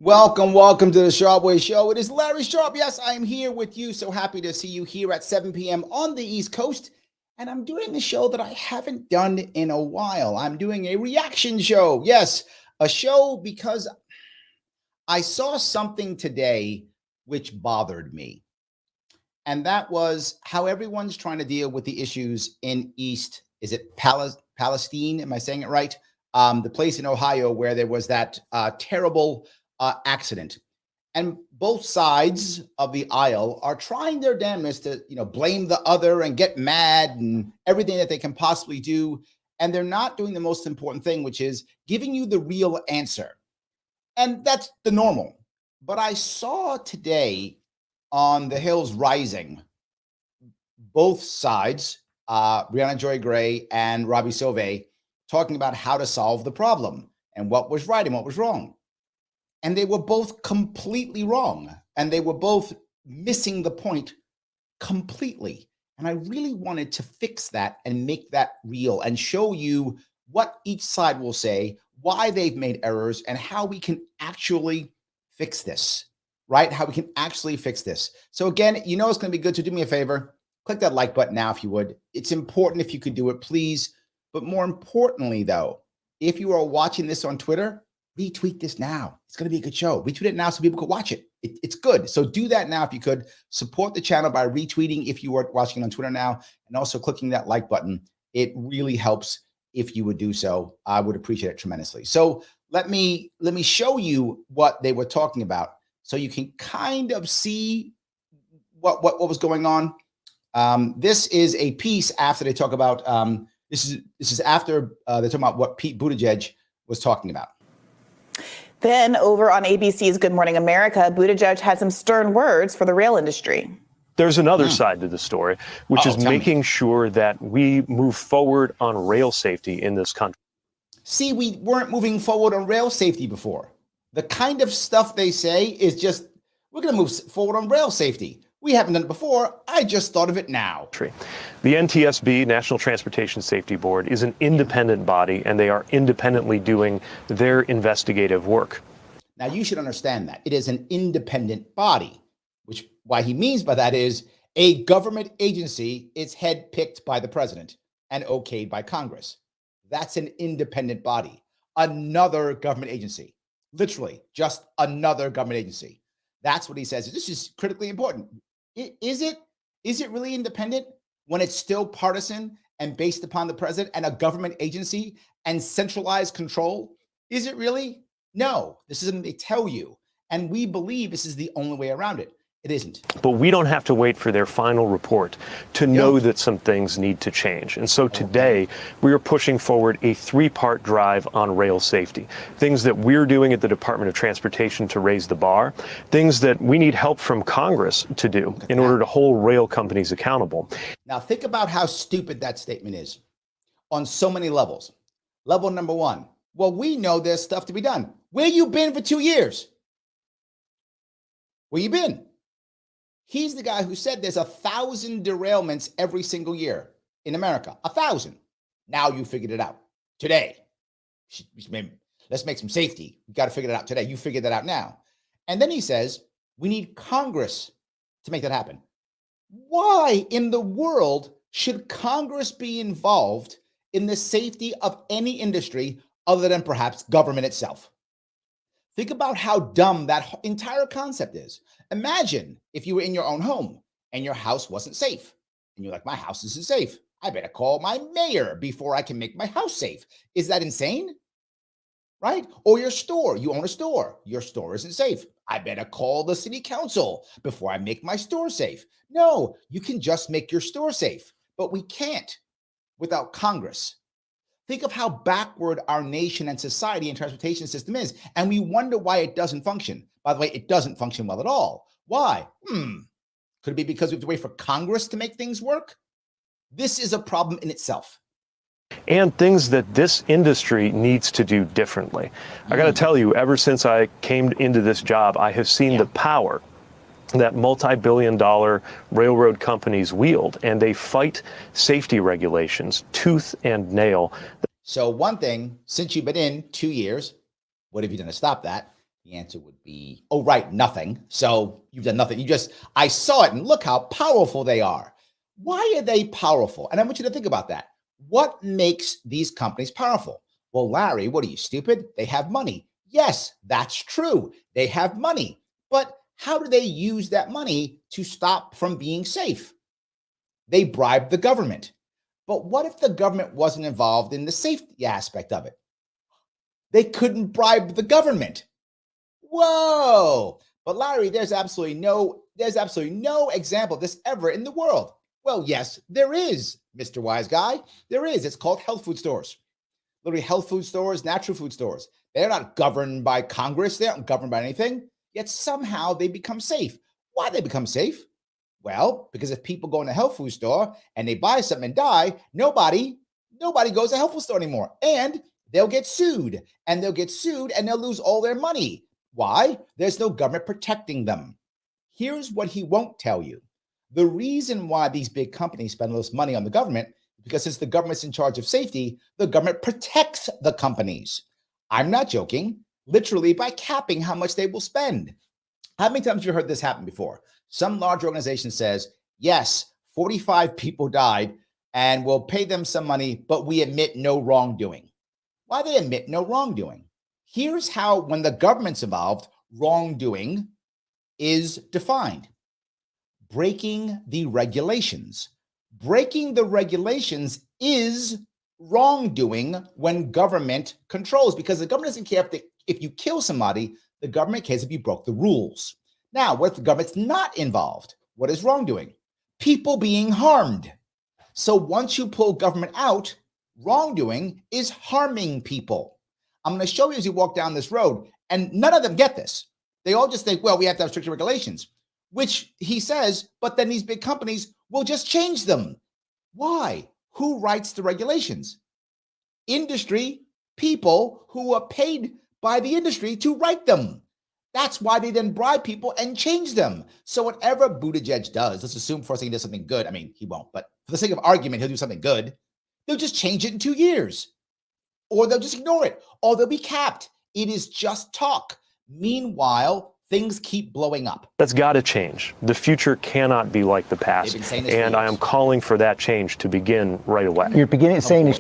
Welcome to the Sharp Way Show. It is Larry Sharp. Yes, I am here with you. So happy to see you here at 7 p.m. on the East Coast. And I'm doing a show that I haven't done in a while. I'm doing a reaction show. Yes, a show because I saw something today which bothered me. And that was how everyone's trying to deal with the issues in East, is it Palestine? Am I saying it right? The place in Ohio where there was that terrible accident. And both sides of the aisle are trying their damnedest to, blame the other and get mad and everything that they can possibly do. And they're not doing the most important thing, which is giving you the real answer. And that's the normal. But I saw today on The Hills Rising, both sides, Brianna Joy Gray and Robbie Sauvé, talking about how to solve the problem and what was right and what was wrong. And they were both completely wrong. And they were both missing the point completely. And I really wanted to fix that and make that real and show you what each side will say, why they've made errors, and how we can actually fix this, right? How we can actually fix this. So again, it's going to be good. So do me a favor, click that like button now if you would. It's important if you could do it, please. But more importantly, though, if you are watching this on Twitter, retweet this now. It's going to be a good show. Retweet it now so people can watch it. It's good. So do that now if you could. Support the channel by retweeting if you are watching on Twitter now, and also clicking that like button. It really helps if you would do so. I would appreciate it tremendously. So let me show you what they were talking about so you can kind of see what was going on. This is a piece after they talk about this is after they're talking about what Pete Buttigieg was talking about. Then over on ABC's Good Morning America, Buttigieg had some stern words for the rail industry. There's another side to the story, which is making sure that we move forward on rail safety in this country. See, we weren't moving forward on rail safety before. The kind of stuff they say is just, we're going to move forward on rail safety. We haven't done it before. I just thought of it now. The NTSB, National Transportation Safety Board, is an independent body, and they are independently doing their investigative work. Now, you should understand that. It is an independent body, which what he means by that is a government agency is head-picked by the president and okayed by Congress. That's an independent body. Another government agency. Literally, just another government agency. That's what he says. This is critically important. Is it really independent when it's still partisan and based upon the president and a government agency and centralized control? Is it really? No, this isn't what they tell you. And we believe this is the only way around it. It isn't. But we don't have to wait for their final report to know that some things need to change. And so today we are pushing forward a three-part drive on rail safety. Things that we're doing at the Department of Transportation to raise the bar, things that we need help from Congress to do in order to hold rail companies accountable. Now think about how stupid that statement is on so many levels. Level number one, well, we know there's stuff to be done. Where you been for 2 years? Where you been? He's the guy who said there's 1,000 derailments every single year in America. 1,000. Now you figured it out today. Let's make some safety. We got to figure it out today. You figured that out now. And then he says, we need Congress to make that happen. Why in the world should Congress be involved in the safety of any industry other than perhaps government itself? Think about how dumb that entire concept is. Imagine if you were in your own home and your house wasn't safe. And you're like, my house isn't safe. I better call my mayor before I can make my house safe. Is that insane? Right? Or your store. You own a store. Your store isn't safe. I better call the city council before I make my store safe. No, you can just make your store safe. But we can't without Congress. Think of how backward our nation and society and transportation system is. And we wonder why it doesn't function. By the way, it doesn't function well at all. Why? Could it be because we have to wait for Congress to make things work? This is a problem in itself. And things that this industry needs to do differently. I got to tell you, ever since I came into this job, I have seen the power that multi-billion-dollar railroad companies wield, and they fight safety regulations tooth and nail. So one thing, since you've been in 2 years, what have you done to stop that? The answer would be, oh, right, nothing. So you've done nothing. I saw it and look how powerful they are. Why are they powerful? And I want you to think about that. What makes these companies powerful? Well, Larry, what are you, stupid? They have money. Yes, that's true. They have money. But how do they use that money to stop from being safe? They bribe the government. But what if the government wasn't involved in the safety aspect of it? They couldn't bribe the government. Whoa. But Larry, there's absolutely no example of this ever in the world. Well, yes, there is, Mr. Wise Guy. There is. It's called health food stores. Literally health food stores, natural food stores. They're not governed by Congress. They aren't governed by anything. Yet somehow they become safe. Why do they become safe? Well, because if people go in a health food store and they buy something and die, nobody goes to a health food store anymore. And they'll get sued. And they'll lose all their money. Why? There's no government protecting them. Here's what he won't tell you. The reason why these big companies spend all this money on the government is because since the government's in charge of safety, the government protects the companies. I'm not joking, literally by capping how much they will spend. How many times have you heard this happen before? Some large organization says, yes, 45 people died and we'll pay them some money, but we admit no wrongdoing. Why they admit no wrongdoing? Here's how, when the government's involved, wrongdoing is defined. Breaking the regulations. Breaking the regulations is wrongdoing when government controls, because the government doesn't care if you kill somebody, the government cares if you broke the rules. Now, what if the government's not involved? What is wrongdoing? People being harmed. So once you pull government out, wrongdoing is harming people. I'm going to show you as you walk down this road, and none of them get this. They all just think, well, we have to have stricter regulations, which he says, but then these big companies will just change them. Why? Who writes the regulations? Industry, people who are paid by the industry to write them. That's why they then bribe people and change them. So whatever Buttigieg does, let's assume for a second he does something good. I mean, he won't, but for the sake of argument, he'll do something good. They'll just change it in 2 years. Or they'll just ignore it. Or they'll be capped. It is just talk. Meanwhile, things keep blowing up. That's got to change. The future cannot be like the past. And I am calling for that change to begin right away. You're beginning saying this.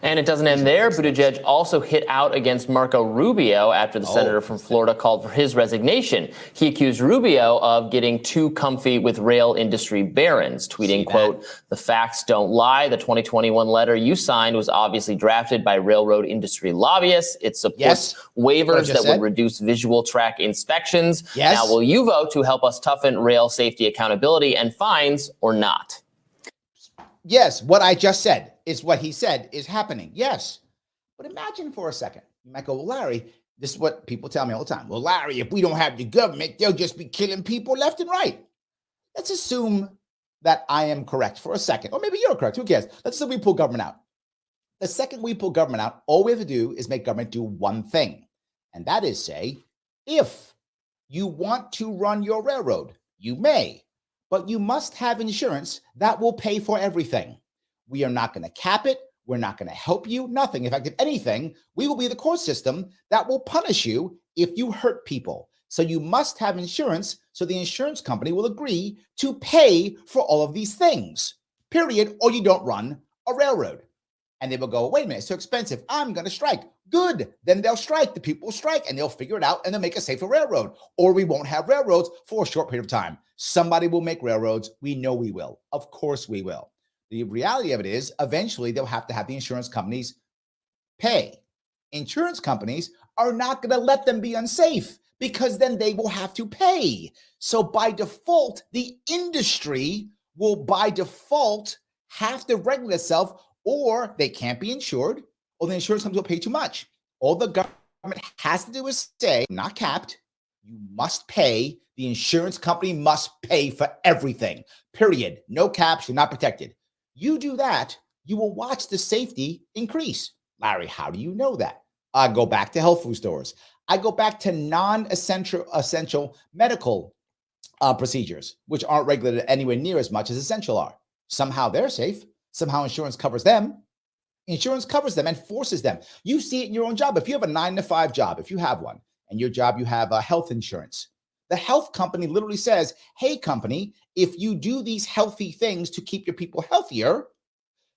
And it doesn't end there. Buttigieg also hit out against Marco Rubio after the senator from Florida called for his resignation. He accused Rubio of getting too comfy with rail industry barons, tweeting, quote, "The facts don't lie. The 2021 letter you signed was obviously drafted by railroad industry lobbyists. It supports waivers that would reduce visual track inspections. Now, will you vote to help us toughen rail safety accountability and fines or not?" Yes, what I just said is what he said is happening. Yes. But imagine for a second. You might go, well, Larry, this is what people tell me all the time. Well, Larry, if we don't have the government, they'll just be killing people left and right. Let's assume that I am correct for a second. Or maybe you're correct. Who cares? Let's assume we pull government out. The second we pull government out, all we have to do is make government do one thing. And that is say, if you want to run your railroad, you may. But you must have insurance that will pay for everything. We are not going to cap it. We're not going to help you. Nothing. In fact, if anything, we will be the court system that will punish you if you hurt people. So you must have insurance. So the insurance company will agree to pay for all of these things, period, or you don't run a railroad. And they will go, wait a minute, it's too expensive. I'm going to strike. Good. Then they'll strike. The people will strike and they'll figure it out and they'll make a safer railroad. Or we won't have railroads for a short period of time. Somebody will make railroads. We know we will. Of course we will. The reality of it is eventually they'll have to have the insurance companies pay. Insurance companies are not going to let them be unsafe because then they will have to pay. So by default, the industry will by default have to regulate itself, or they can't be insured, or the insurance company will pay too much. All the government has to do is say, not capped, you must pay. The insurance company must pay for everything, period. No caps, you're not protected. You do that, you will watch the safety increase. Larry, how do you know that? I go back to health food stores. I go back to non-essential medical procedures, which aren't regulated anywhere near as much as essential are. Somehow they're safe. Somehow insurance covers them. Insurance covers them and forces them. You see it in your own job. If you have a 9-to-5 job, if you have one, and your job, you have health insurance. The health company literally says, hey, company, if you do these healthy things to keep your people healthier,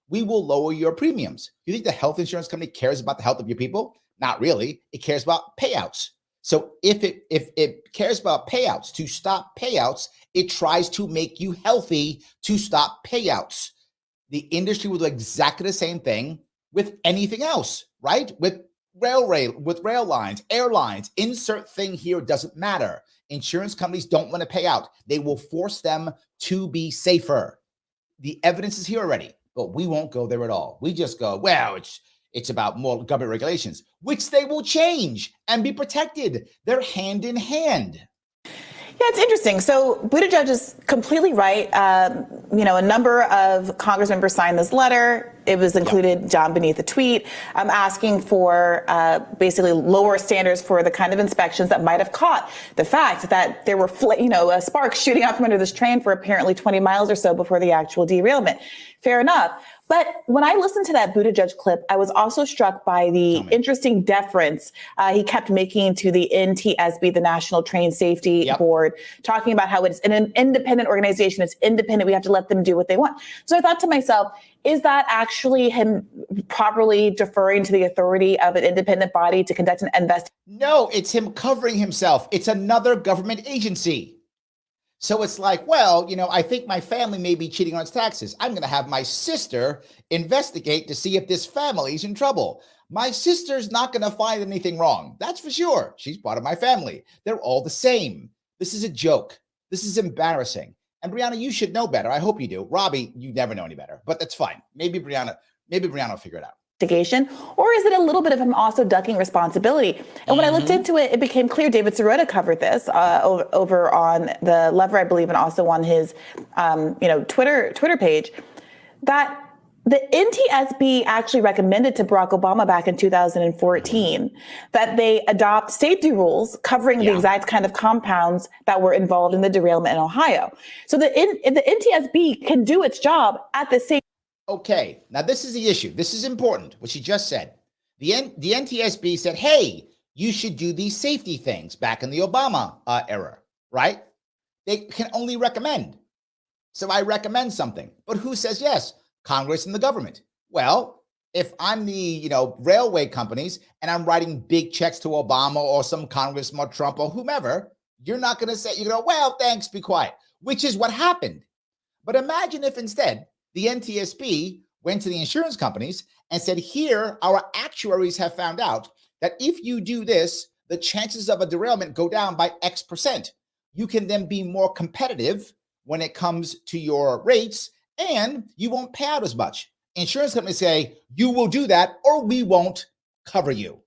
we will lower your premiums. You think the health insurance company cares about the health of your people? Not really. It cares about payouts. So if it cares about payouts, to stop payouts, it tries to make you healthy to stop payouts. The industry will do exactly the same thing with anything else, right? With rail lines, airlines, insert thing here, doesn't matter. Insurance companies don't want to pay out. They will force them to be safer. The evidence is here already, but we won't go there at all. We just go, well, it's about more government regulations, which they will change and be protected. They're hand in hand. Yeah, it's interesting. So Buttigieg is completely right. A number of Congress members signed this letter. It was included down beneath the tweet, asking for basically lower standards for the kind of inspections that might have caught the fact that there were, sparks shooting out from under this train for apparently 20 miles or so before the actual derailment. Fair enough. But when I listened to that Buttigieg clip, I was also struck by the interesting deference he kept making to the NTSB, the National Train Safety Board, talking about how it's an independent organization. It's independent. We have to let them do what they want. So I thought to myself, is that actually him properly deferring to the authority of an independent body to conduct an investigation? No, it's him covering himself. It's another government agency. So it's like, well, I think my family may be cheating on its taxes. I'm going to have my sister investigate to see if this family's in trouble. My sister's not going to find anything wrong. That's for sure. She's part of my family. They're all the same. This is a joke. This is embarrassing. And Brianna, you should know better. I hope you do. Robbie, you never know any better, but that's fine. Maybe Brianna will figure it out. Or is it a little bit of him also ducking responsibility? And when I looked into it, it became clear. David Sirota covered this over on the Lever, I believe, and also on his Twitter page, that the NTSB actually recommended to Barack Obama back in 2014 that they adopt safety rules covering the exact kind of compounds that were involved in the derailment in Ohio. So the NTSB can do its job at the same. Okay, now this is the issue. This is important, what she just said. The NTSB said, hey, you should do these safety things back in the Obama era, right? They can only recommend. So I recommend something. But who says yes? Congress and the government. Well, if I'm the railway companies and I'm writing big checks to Obama or some congressman or Trump or whomever, you're not going to say, well, thanks, be quiet, which is what happened. But imagine if instead the NTSB went to the insurance companies and said, here, our actuaries have found out that if you do this, the chances of a derailment go down by X percent. You can then be more competitive when it comes to your rates, and you won't pay out as much. Insurance companies say, you will do that or we won't cover you.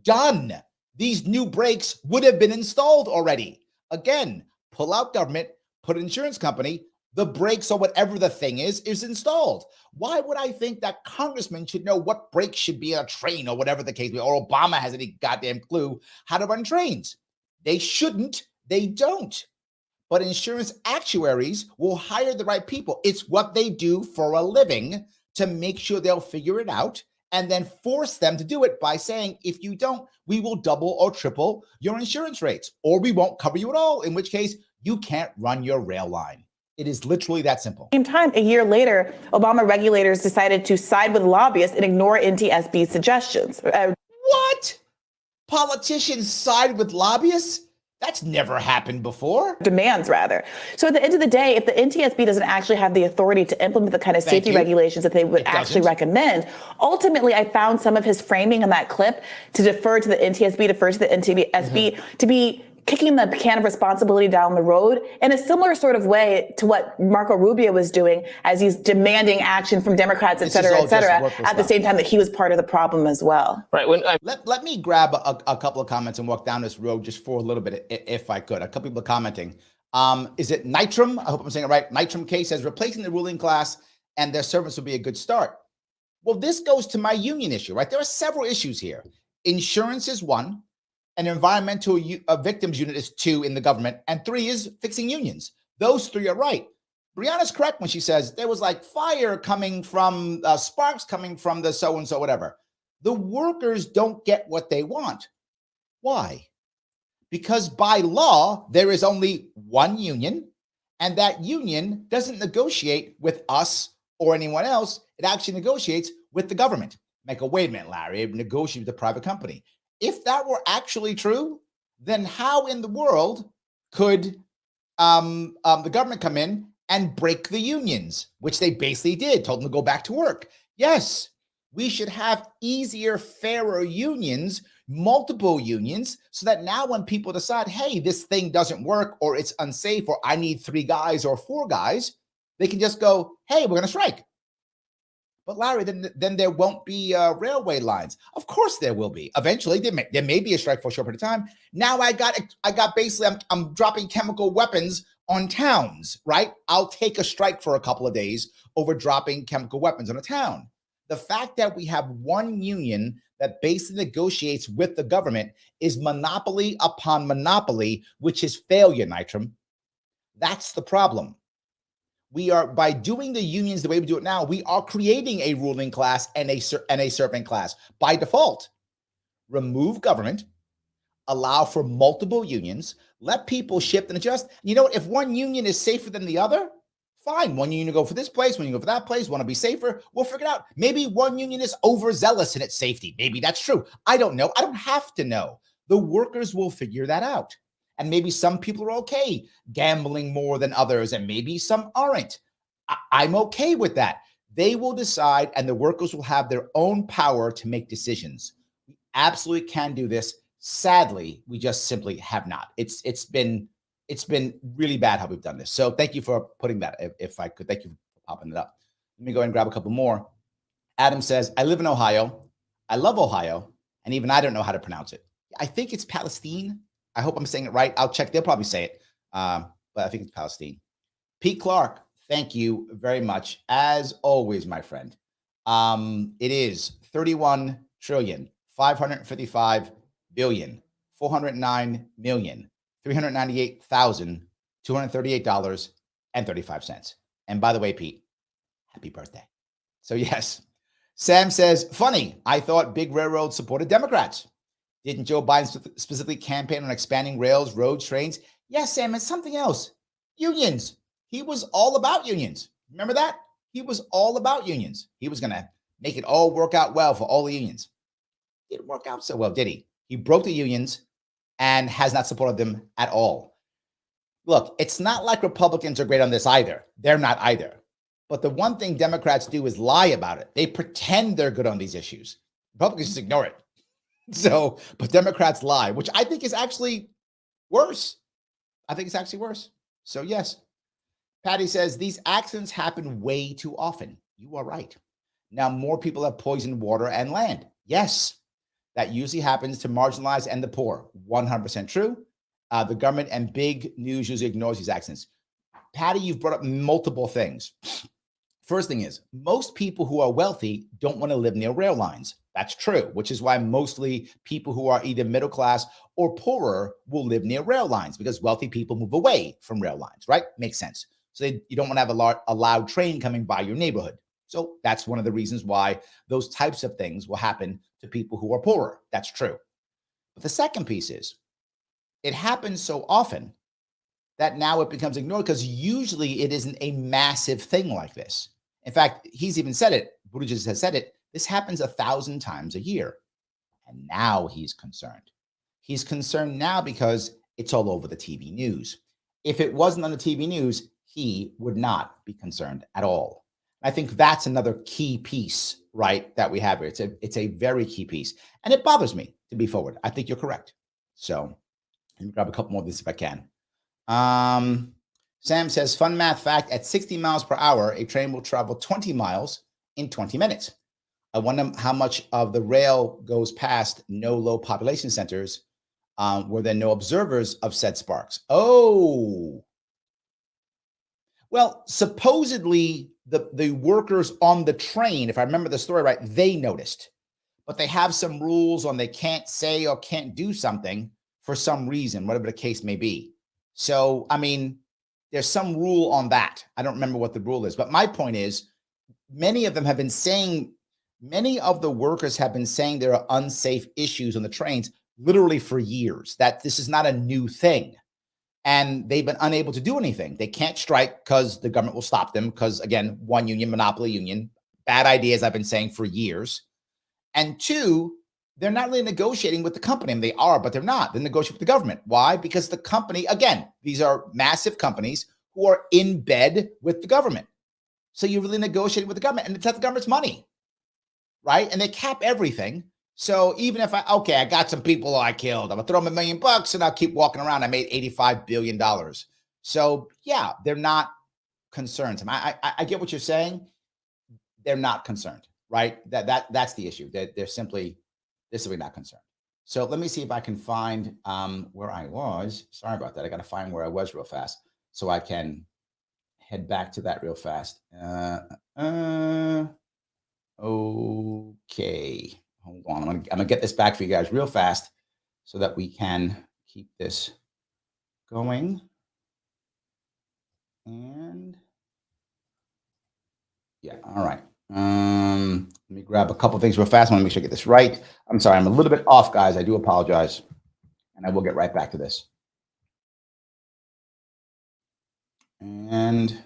Done. These new brakes would have been installed already. Again, pull out government, put insurance company, the brakes or whatever the thing is installed. Why would I think that congressmen should know what brakes should be on a train or whatever the case may be, or Obama has any goddamn clue how to run trains? They shouldn't. They don't. But insurance actuaries will hire the right people. It's what they do for a living to make sure they'll figure it out and then force them to do it by saying, if you don't, we will double or triple your insurance rates, or we won't cover you at all, in which case you can't run your rail line. It is literally that simple. Same time, a year later, Obama regulators decided to side with lobbyists and ignore NTSB's suggestions. What? Politicians side with lobbyists? That's never happened before. Demands, rather. So at the end of the day, if the NTSB doesn't actually have the authority to implement the kind of safety regulations that they would actually recommend, ultimately, I found some of his framing in that clip to defer to the NTSB, defer to the NTSB, to be kicking the can of responsibility down the road in a similar sort of way to what Marco Rubio was doing as he's demanding action from Democrats, et cetera, at the same time that he was part of the problem as well. Right. Let me grab a couple of comments and walk down this road just for a little bit, if I could. A couple people are commenting. Is it Nitram? I hope I'm saying it right. Nitram K says, replacing the ruling class and their servants would be a good start. Well, this goes to my union issue, right? There are several issues here. Insurance is one. An environmental victims unit is 2 in the government, and 3 is fixing unions. Those 3 are right. Brianna's correct when she says there was like fire coming from sparks coming from the so-and-so, whatever. The workers don't get what they want. Why? because by law, there is only one union, and that union doesn't negotiate with us or anyone else. It actually negotiates with the government. Like, wait a minute, Larry, it negotiates with a private company. If that were actually true, then how in the world could the government come in and break the unions, which they basically did, told them to go back to work? Yes, we should have easier, fairer unions, multiple unions, so that now when people decide, hey, this thing doesn't work, or it's unsafe, or I need 3 guys or 4 guys, they can just go, hey, we're going to strike. But Larry, then there won't be railway lines. Of course there will be. Eventually, there may be a strike for a short period of time. Now I got basically, I'm dropping chemical weapons on towns, right? I'll take a strike for a couple of days over dropping chemical weapons on a town. The fact that we have one union that basically negotiates with the government is monopoly upon monopoly, which is failure, Nitram. That's the problem. We are, by doing the unions the way we do it now, we are creating a ruling class and a servant class by default. Remove government, allow for multiple unions, let people shift and adjust. You know what? If one union is safer than the other, fine. One union go for this place, one union go for that place, want to be safer. We'll figure it out. Maybe one union is overzealous in its safety. Maybe that's true. I don't know. I don't have to know. The workers will figure that out. And maybe some people are okay gambling more than others, and maybe some aren't. I'm okay with that. They will decide, and the workers will have their own power to make decisions. We absolutely can do this. Sadly, we just simply have not. It's been really bad how we've done this. So thank you for putting that. If I could, thank you for popping it up. Let me go ahead and grab a couple more. Adam says, I live in Ohio. I love Ohio, and even I don't know how to pronounce it. I think it's Palestine. I hope I'm saying it right. I'll check. They'll probably say it, but I think it's Palestine. Pete Clark, thank you very much. As always, my friend. It is 31 trillion, 555 billion, 409 million, $398,238.35. And by the way, Pete, happy birthday. So yes, Sam says, funny, I thought big railroads supported Democrats. Didn't Joe Biden specifically campaign on expanding rails, roads, trains? Yes, Sam, it's something else. Unions. He was all about unions. Remember that? He was all about unions. He was going to make it all work out well for all the unions. Didn't work out so well, did he? He broke the unions and has not supported them at all. Look, it's not like Republicans are great on this either. They're not either. But the one thing Democrats do is lie about it. They pretend they're good on these issues. Republicans just ignore it. So, but Democrats lie, which I think is actually worse. I think it's actually worse. So yes, Patty says these accidents happen way too often. You are right. Now more people have poisoned water and land. Yes, that usually happens to marginalized and the poor. 100% true. The government and big news usually ignores these accidents. Patty, you've brought up multiple things. First thing is, most people who are wealthy don't want to live near rail lines. That's true, which is why mostly people who are either middle class or poorer will live near rail lines, because wealthy people move away from rail lines, right? Makes sense. So you don't want to have a loud train coming by your neighborhood. So that's one of the reasons why those types of things will happen to people who are poorer. That's true. But the second piece is, it happens so often that now it becomes ignored, because usually it isn't a massive thing like this. In fact, he's even said it. Buttigieg has said it. This happens 1,000 times a year. And now he's concerned. He's concerned now because it's all over the TV news. If it wasn't on the TV news, he would not be concerned at all. I think that's another key piece, right, that we have here. It's a very key piece. And it bothers me, to be forward. I think you're correct. So let me grab a couple more of these if I can. Sam says, fun math fact, at 60 miles per hour, a train will travel 20 miles in 20 minutes. I wonder how much of the rail goes past no low population centers where there are no observers of said sparks. Oh, well, supposedly the workers on the train, if I remember the story right, they noticed, but they have some rules on they can't say or can't do something for some reason, whatever the case may be. So, I mean, there's some rule on that. I don't remember what the rule is, but my point is, many of the workers have been saying there are unsafe issues on the trains literally for years, that this is not a new thing. And they've been unable to do anything. They can't strike because the government will stop them because, again, one union, monopoly union, bad ideas I've been saying for years. And two, they're not really negotiating with the company. I mean, they are, but they're not. They're negotiating with the government. Why? Because the company, again, these are massive companies who are in bed with the government. So you're really negotiating with the government, and it's not the government's money, right? And they cap everything. So even if I got some people I killed, I'm gonna throw them $1 million and I'll keep walking around. I made $85 billion. So yeah, they're not concerned. I get what you're saying. They're not concerned, right? That's the issue. They're simply not concerned. So let me see if I can find where I was. Sorry about that. I got to find where I was real fast so I can head back to that real fast. Okay. Hold on. I'm gonna get this back for you guys real fast so that we can keep this going. And yeah, all right. Let me grab a couple things real fast. I want to make sure I get this right. I'm sorry, I'm a little bit off, guys. I do apologize. And I will get right back to this. And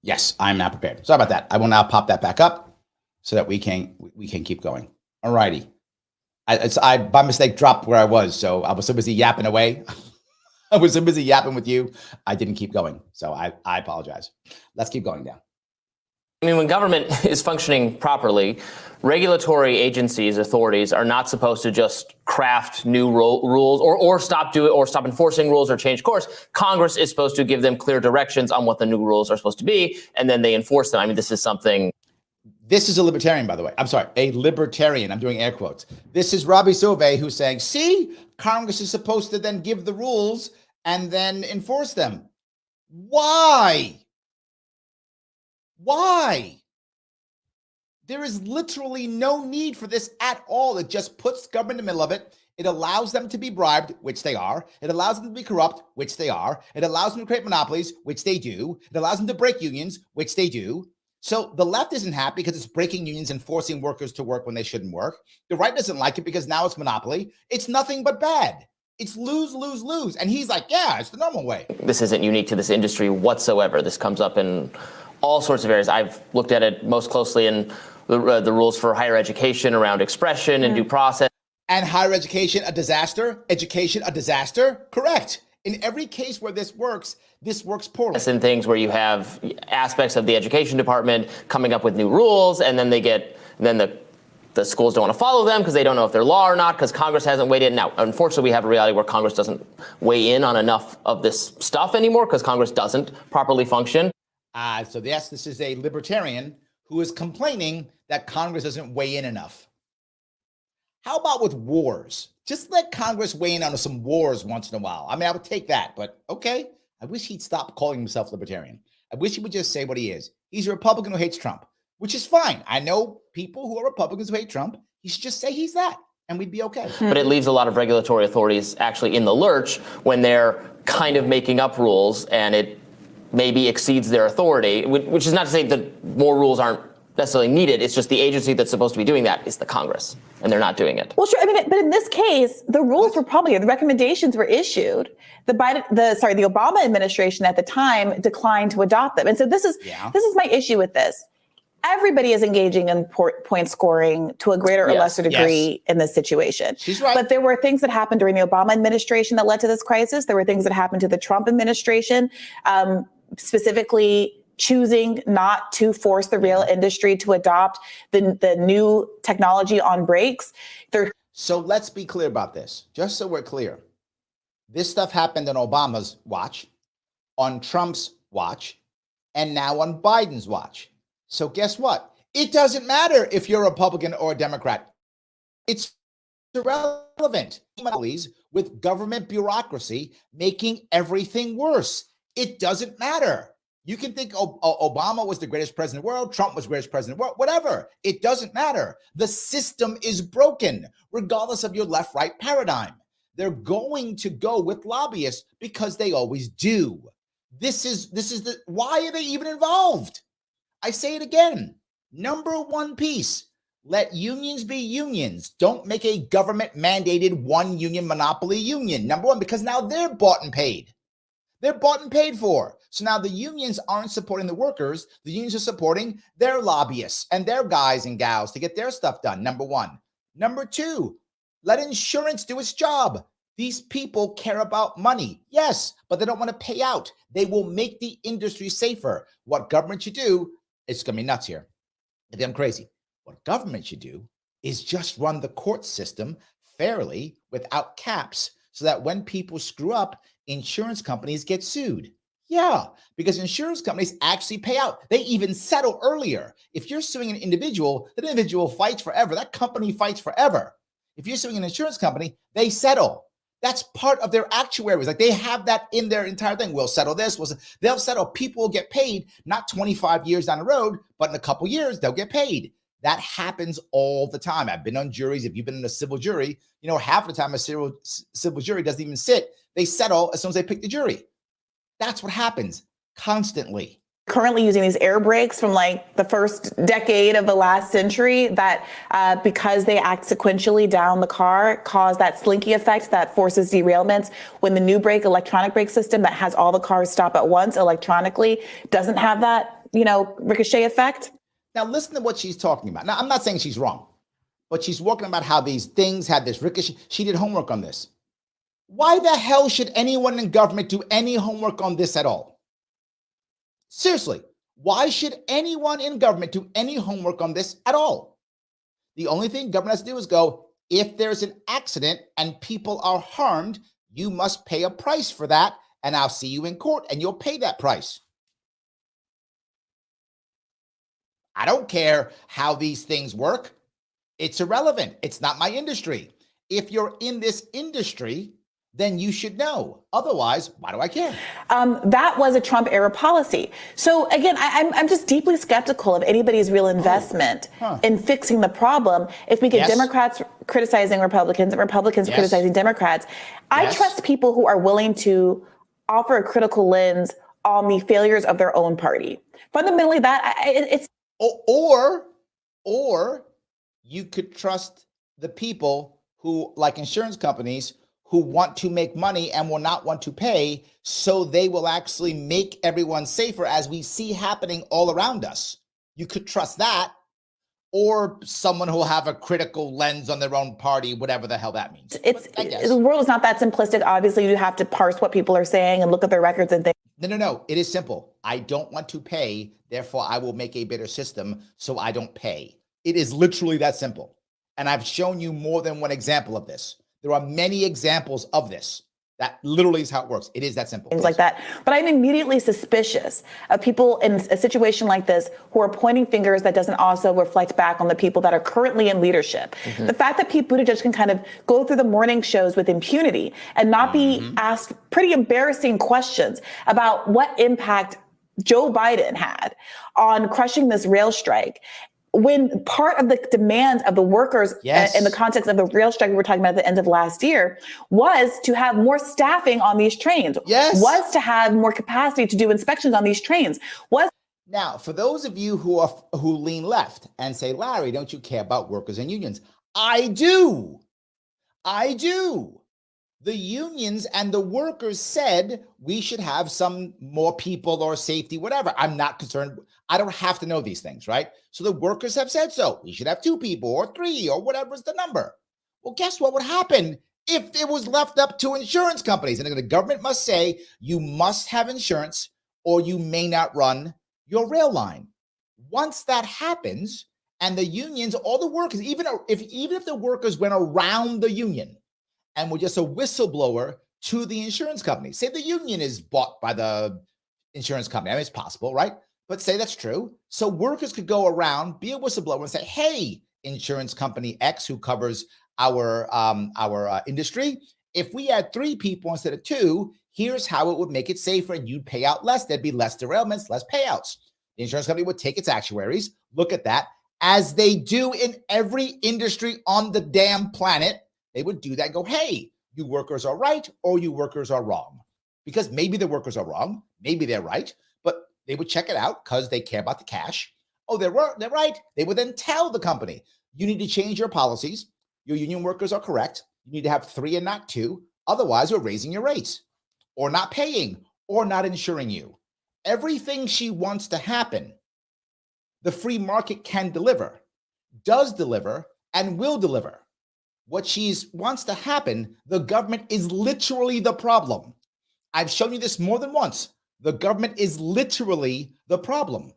yes, I'm now prepared. Sorry about that. I will now pop that back up so that we can keep going. All righty. I by mistake dropped where I was, so I was so busy yapping away. I was so busy yapping with you, I didn't keep going. So I apologize. Let's keep going now. I mean, when government is functioning properly, regulatory agencies, authorities are not supposed to just craft new rules or stop enforcing rules or change course. Congress is supposed to give them clear directions on what the new rules are supposed to be, and then they enforce them. I mean, this is something. This is a libertarian, by the way. I'm sorry, a libertarian. I'm doing air quotes. This is Robbie Sauvé who's saying, see, Congress is supposed to then give the rules and then enforce them. Why? Why? There is literally no need for this at all. It just puts government in the middle of it. It allows them to be bribed, which they are. It allows them to be corrupt, which they are. It allows them to create monopolies, which they do. It allows them to break unions, which they do. So the left isn't happy because it's breaking unions and forcing workers to work when they shouldn't work. The right doesn't like it because now it's monopoly. It's nothing but bad. It's lose, lose, lose. And he's like, yeah, it's the normal way. This isn't unique to this industry whatsoever. This comes up in all sorts of areas. I've looked at it most closely in the rules for higher education around expression and due process. And higher education, a disaster. Education, a disaster. Correct. In every case where this works poorly. And things where you have aspects of the education department coming up with new rules, and then the schools don't want to follow them because they don't know if they're law or not because Congress hasn't weighed in. Now, unfortunately, we have a reality where Congress doesn't weigh in on enough of this stuff anymore because Congress doesn't properly function. So yes, this is a libertarian who is complaining that Congress doesn't weigh in enough. How about with wars? Just let Congress weigh in on some wars once in a while. I mean, I would take that, but okay. I wish he'd stop calling himself libertarian. I wish he would just say what he is. He's a Republican who hates Trump, which is fine. I know people who are Republicans who hate Trump. He should just say he's that, and we'd be okay. But it leaves a lot of regulatory authorities actually in the lurch when they're kind of making up rules and it maybe exceeds their authority, which is not to say that more rules aren't necessarily needed. It's just the agency that's supposed to be doing that is the Congress, and they're not doing it. Well, sure. I mean, but in this case, the rules were probably, the recommendations were issued. The Obama administration at the time declined to adopt them. And so this is my issue with this. Everybody is engaging in point scoring to a greater or lesser degree in this situation. She's right. But there were things that happened during the Obama administration that led to this crisis. There were things that happened to the Trump administration, specifically choosing not to force the rail industry to adopt the new technology on brakes. So let's be clear about this, just so we're clear. This stuff happened on Obama's watch, on Trump's watch, and now on Biden's watch. So guess what? It doesn't matter if you're a Republican or a Democrat. It's irrelevant. With government bureaucracy making everything worse. It doesn't matter. You can think Obama was the greatest president in the world, Trump was the greatest president in the world, whatever. It doesn't matter. The system is broken, regardless of your left-right paradigm. They're going to go with lobbyists because they always do. Why are they even involved? I say it again. Number one piece, Let unions be unions. Don't make a government mandated one union monopoly union. Number one, because now they're bought and paid. They're bought and paid for. So now the unions aren't supporting the workers. The unions are supporting their lobbyists and their guys and gals to get their stuff done. Number one. Number two, let insurance do its job. These people care about money. Yes, but they don't want to pay out. They will make the industry safer. What government should do, it's going to be nuts here. I think I'm crazy. What government should do is just run the court system fairly without caps so that when people screw up, insurance companies get sued. Yeah, because insurance companies actually pay out. They even settle earlier. If you're suing an individual, that individual fights forever. That company fights forever. If you're suing an insurance company, they settle. That's part of their actuaries. Like they have that in their entire thing. We'll settle this. They'll settle. People will get paid, not 25 years down the road, but in a couple years, they'll get paid. That happens all the time. I've been on juries. If you've been in a civil jury, you know, half the time a civil jury doesn't even sit. They settle as soon as they pick the jury. That's what happens constantly. Currently using these air brakes from like the first decade of the last century that because they act sequentially down the car cause that slinky effect that forces derailments. When the new electronic brake system that has all the cars stop at once electronically doesn't have that, you know, ricochet effect. Now listen to what she's talking about. Now I'm not saying she's wrong, but she's talking about how these things had this ricochet. She did homework on this. Why the hell should anyone in government do any homework on this at all? Seriously, why should anyone in government do any homework on this at all? The only thing government has to do is go, if there's an accident and people are harmed, you must pay a price for that, and I'll see you in court and you'll pay that price. I don't care how these things work. It's irrelevant. It's not my industry. If you're in this industry, then you should know. Otherwise, why do I care? That was a Trump era policy. So again, I'm just deeply skeptical of anybody's real investment in fixing the problem. If we get Democrats criticizing Republicans and Republicans criticizing Democrats, I trust people who are willing to offer a critical lens on the failures of their own party. Fundamentally, it's or you could trust the people who, like insurance companies, who want to make money and will not want to pay, so they will actually make everyone safer, as we see happening all around us. You could trust that, or someone who will have a critical lens on their own party, whatever the hell that means. The world is not that simplistic. Obviously, you have to parse what people are saying and look at their records and things. No. It is simple. I don't want to pay, therefore I will make a better system so I don't pay. It is literally that simple. And I've shown you more than one example of this. There are many examples of this. That literally is how it works. It is that simple. Things like that. But I'm immediately suspicious of people in a situation like this who are pointing fingers that doesn't also reflect back on the people that are currently in leadership. Mm-hmm. The fact that Pete Buttigieg can kind of go through the morning shows with impunity and not be asked pretty embarrassing questions about what impact Joe Biden had on crushing this rail strike, when part of the demands of the workers in the context of the rail strike we were talking about at the end of last year was to have more staffing on these trains, was to have more capacity to do inspections on these trains. Now, for those of you who lean left and say, Larry, don't you care about workers and unions? I do. The unions and the workers said we should have some more people or safety, whatever. I'm not concerned. I don't have to know these things, right? So the workers have said so. We should have 2 people or 3 or whatever is the number. Well, guess what would happen if it was left up to insurance companies? And the government must say you must have insurance or you may not run your rail line. Once that happens, and the unions, all the workers, even if the workers went around the union and were just a whistleblower to the insurance company. Say the union is bought by the insurance company. I mean, it's possible, right? But say that's true. So workers could go around, be a whistleblower and say, hey, insurance company X who covers our industry, if we had 3 people instead of 2, here's how it would make it safer and you'd pay out less. There'd be less derailments, less payouts. The insurance company would take its actuaries, look at that, as they do in every industry on the damn planet. They would do that and go, hey, you workers are right or you workers are wrong. Because maybe the workers are wrong, maybe they're right, but they would check it out because they care about the cash. Oh, they're right. They would then tell the company, You need to change your policies. Your union workers are correct. You need to have 3 and not 2. Otherwise, we're raising your rates or not paying or not insuring you. Everything she wants to happen, the free market can deliver, does deliver, and will deliver. What she wants to happen, the government is literally the problem. I've shown you this more than once. The government is literally the problem.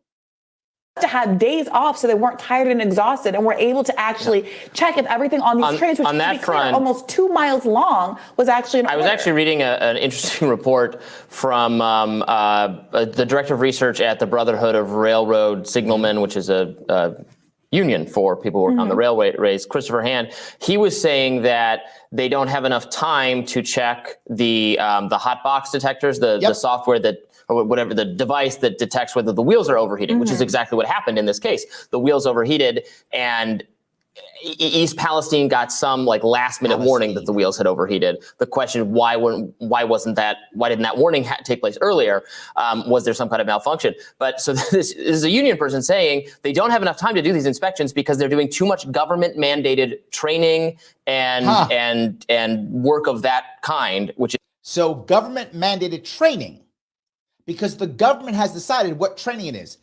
To have days off so they weren't tired and exhausted and were able to actually check if everything on these trains, which on that to be clear, front, almost 2 miles long, was actually in order. I was actually reading an interesting report from the director of research at the Brotherhood of Railroad Signalmen, which is a union for people who work on the railways, Christopher Hand. He was saying that they don't have enough time to check the hot box detectors, the software that, or whatever, the device that detects whether the wheels are overheating, which is exactly what happened in this case. The wheels overheated, and East Palestine got some like last minute warning that the wheels had overheated. The question, why didn't that warning take place earlier? Was there some kind of malfunction? But so this is a union person saying they don't have enough time to do these inspections because they're doing too much government mandated training and work of that kind, which is so government mandated training, because the government has decided what training it is.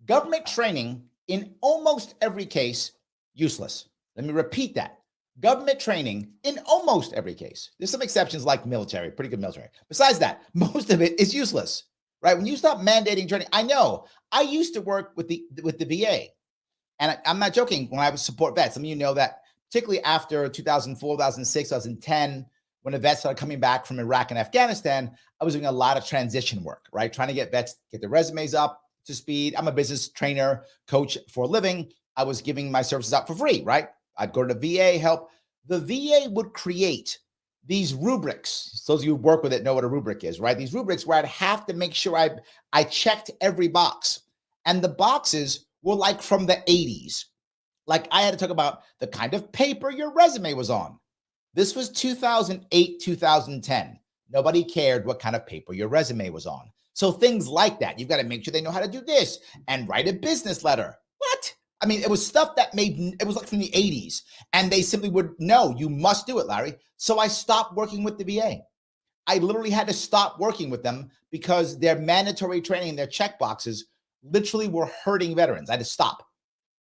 Government training in almost every case, useless. Let me repeat that. Government training in almost every case. There's some exceptions like military, pretty good military. Besides that, most of it is useless, right? When you stop mandating training, I know I used to work with the VA, and I'm not joking when I would support vets. Some of you know that, particularly after 2004, 2006, 2010, when the vets started coming back from Iraq and Afghanistan, I was doing a lot of transition work, right? Trying to get vets, get their resumes up to speed. I'm a business trainer, coach for a living. I was giving my services out for free, right? I'd go to the VA, help. The VA would create these rubrics. Those of you who work with it know what a rubric is, right? These rubrics where I'd have to make sure I checked every box. And the boxes were like from the 80s. Like I had to talk about the kind of paper your resume was on. This was 2008, 2010. Nobody cared what kind of paper your resume was on. So things like that. You've got to make sure they know how to do this and write a business letter. What? I mean, it was stuff that it was like from the 80s. And they simply would, no, you must do it, Larry. So I stopped working with the VA. I literally had to stop working with them because their mandatory training, their check boxes literally were hurting veterans. I had to stop.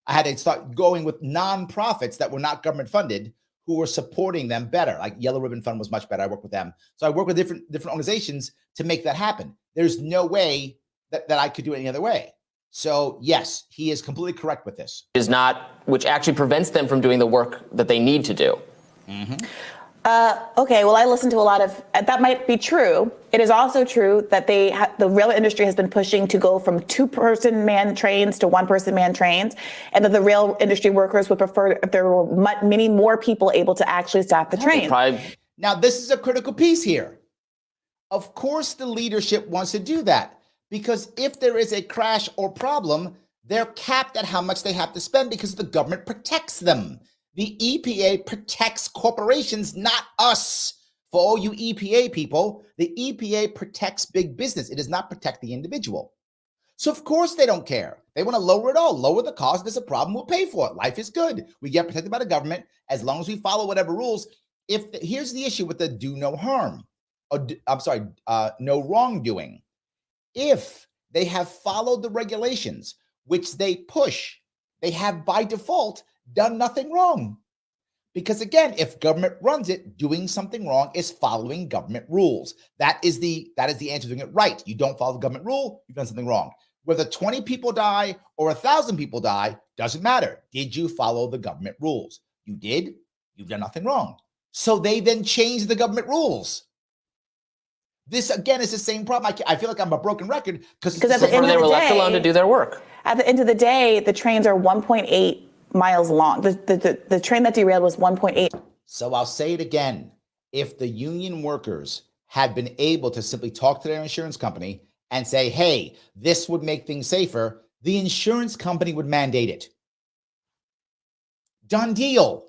I had to start going with nonprofits that were not government funded, who were supporting them better. Like Yellow Ribbon Fund was much better. I work with them. So I work with different organizations to make that happen. There's no way that I could do it any other way. So yes, he is completely correct with this. Is not, which actually prevents them from doing the work that they need to do. Okay, well, I listened to a lot of, that might be true. It is also true that the rail industry has been pushing to go from 2-person manned trains to 1-person manned trains, and that the rail industry workers would prefer if there were many more people able to actually staff the train. Now, this is a critical piece here. Of course, the leadership wants to do that, because if there is a crash or problem, they're capped at how much they have to spend because the government protects them. The EPA protects corporations, not us. For all you EPA people, the EPA protects big business. It does not protect the individual. So of course they don't care. They want to lower it all, lower the cost. There's a problem, we'll pay for it. Life is good. We get protected by the government as long as we follow whatever rules. Here's the issue with the do no harm, no wrongdoing. If they have followed the regulations, which they push, they have by default done nothing wrong. Because again, if government runs it, doing something wrong is following government rules. That is the answer to doing it right. You don't follow the government rule, you've done something wrong. Whether 20 people die or 1,000 people die, doesn't matter. Did you follow the government rules? You did, you've done nothing wrong. So they then change the government rules. This again is the same problem. I feel like I'm a broken record because at the end of they were the left day, alone to do their work. At the end of the day, the trains are 1.8 miles long. The train that derailed was 1.8. So I'll say it again. If the union workers had been able to simply talk to their insurance company and say, hey, this would make things safer, the insurance company would mandate it. Done deal.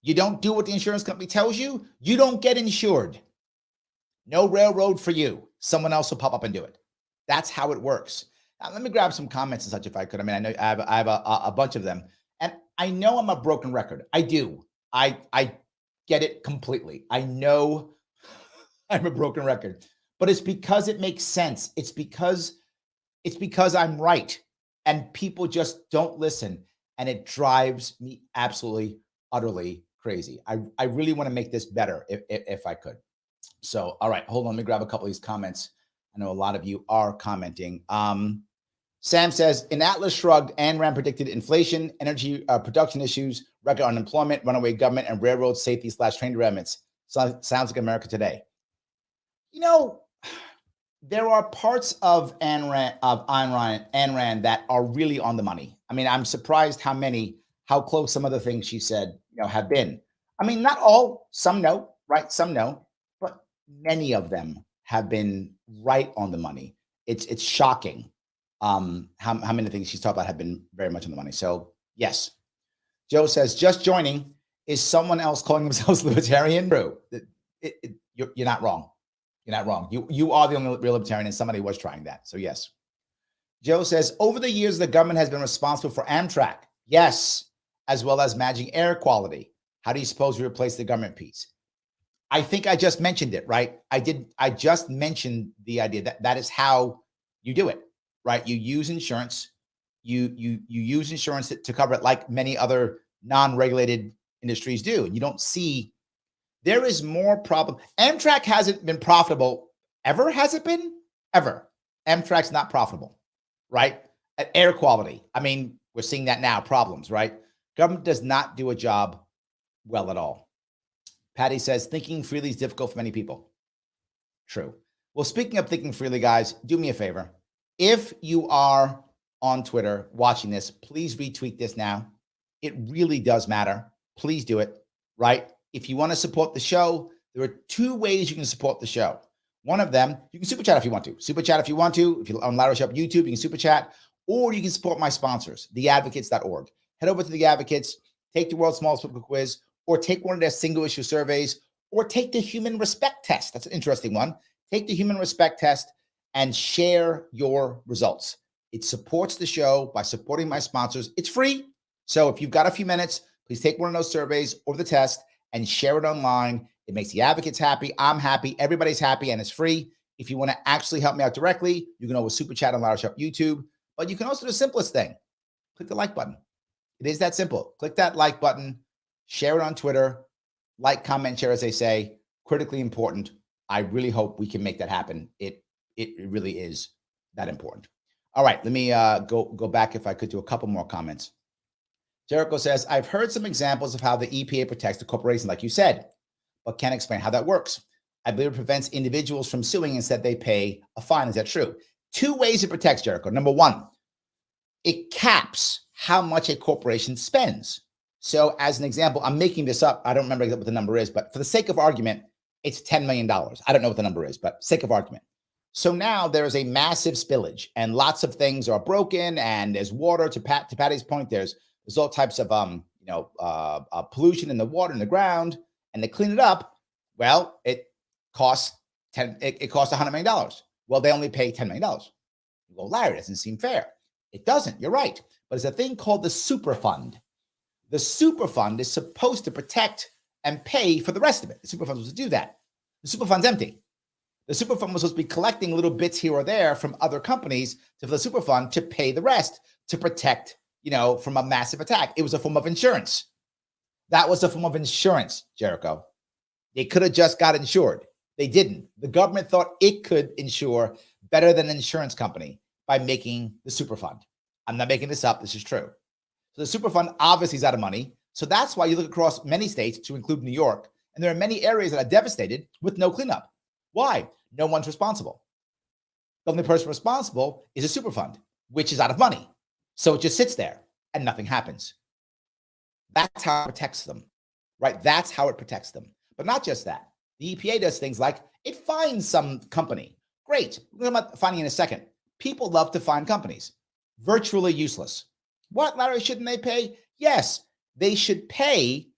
You don't do what the insurance company tells you, you don't get insured. No railroad for you. Someone else will pop up and do it. That's how it works. Now, let me grab some comments and such if I could. I mean, I know I have a bunch of them. And I know I'm a broken record. I do. I get it completely. I know I'm a broken record, but it's because it makes sense. It's because I'm right, and people just don't listen, and it drives me absolutely, utterly crazy. I really want to make this better if I could. So, all right, hold on. Let me grab a couple of these comments. I know a lot of you are commenting. Sam says, in Atlas Shrugged, Ayn Rand predicted inflation, energy production issues, record unemployment, runaway government, and railroad safety / train derailments. So, sounds like America today. You know, there are parts of Ayn Rand that are really on the money. I mean, I'm surprised how close some of the things she said, have been. I mean, not all, some no, right? Some no, but many of them have been right on the money. It's shocking how many things she's talked about have been very much on the money. So yes. Joe says, just joining. Is someone else calling themselves libertarian? True. You're not wrong. You're not wrong. You are the only real libertarian, and somebody was trying that. So yes. Joe says, over the years, the government has been responsible for Amtrak. Yes, as well as managing air quality. How do you suppose we replace the government piece? I think I just mentioned it, right? I just mentioned the idea that is how you do it, right? You use insurance. You use insurance to cover it, like many other non-regulated industries do. And you don't see. There is more problem. Amtrak hasn't been profitable ever. Has it been? Ever. Amtrak's not profitable, right? At air quality. I mean, we're seeing that now, problems, right? Government does not do a job well at all. Patty says, thinking freely is difficult for many people. True. Well, speaking of thinking freely, guys, do me a favor. If you are on Twitter watching this, please retweet this now. It really does matter. Please do it, right? If you want to support the show, there are two ways you can support the show. One of them, you can super chat if you want to. Super chat if you want to. If you're on Larry Shop YouTube, you can super chat, or you can support my sponsors, theadvocates.org. Head over to The Advocates, take the world's smallest political quiz, or take one of their single issue surveys, or take the human respect test. That's an interesting one. Take the human respect test and share your results. It supports the show by supporting my sponsors. It's free. So if you've got a few minutes, please take one of those surveys or the test and share it online. It makes the advocates happy. I'm happy. Everybody's happy, and it's free. If you want to actually help me out directly, you can always super chat on Larry Shop YouTube, but you can also do the simplest thing. Click the like button. It is that simple. Click that like button, share it on Twitter, like, comment, share, as they say. Critically important. I really hope we can make that happen. It really is that important. All right, let me go back, if I could, to a couple more comments. Jericho says, I've heard some examples of how the EPA protects the corporation, like you said, but can't explain how that works. I believe it prevents individuals from suing, instead they pay a fine. Is that true? Two ways it protects, Jericho. Number one, it caps how much a corporation spends. So as an example, I'm making this up. I don't remember exactly what the number is, but for the sake of argument, it's $10 million. I don't know what the number is, but sake of argument. So now there is a massive spillage, and lots of things are broken, and there's water. To Patty's point, there's all types of pollution in the water, in the ground, and to clean it up, well, it costs $100 million. Well, they only pay $10 million. You go, Larry, it doesn't seem fair. It doesn't. You're right. But it's a thing called the super fund. The super fund is supposed to protect and pay for the rest of it. The super fund was supposed to do that. The super fund's empty. The super fund was supposed to be collecting little bits here or there from other companies for the super fund to pay the rest, to protect, from a massive attack. It was a form of insurance. That was a form of insurance, Jericho. They could have just got insured. They didn't. The government thought it could insure better than an insurance company by making the super fund. I'm not making this up. This is true. So the super fund obviously is out of money. So that's why you look across many states, to include New York, and there are many areas that are devastated with no cleanup. Why? No one's responsible. The only person responsible is a super fund, which is out of money. So it just sits there and nothing happens. That's how it protects them, right? That's how it protects them. But not just that. The EPA does things like it fines some company. Great. We're talking about fining in a second. People love to fine companies. Virtually useless. What, Larry, shouldn't they pay? Yes, they should pay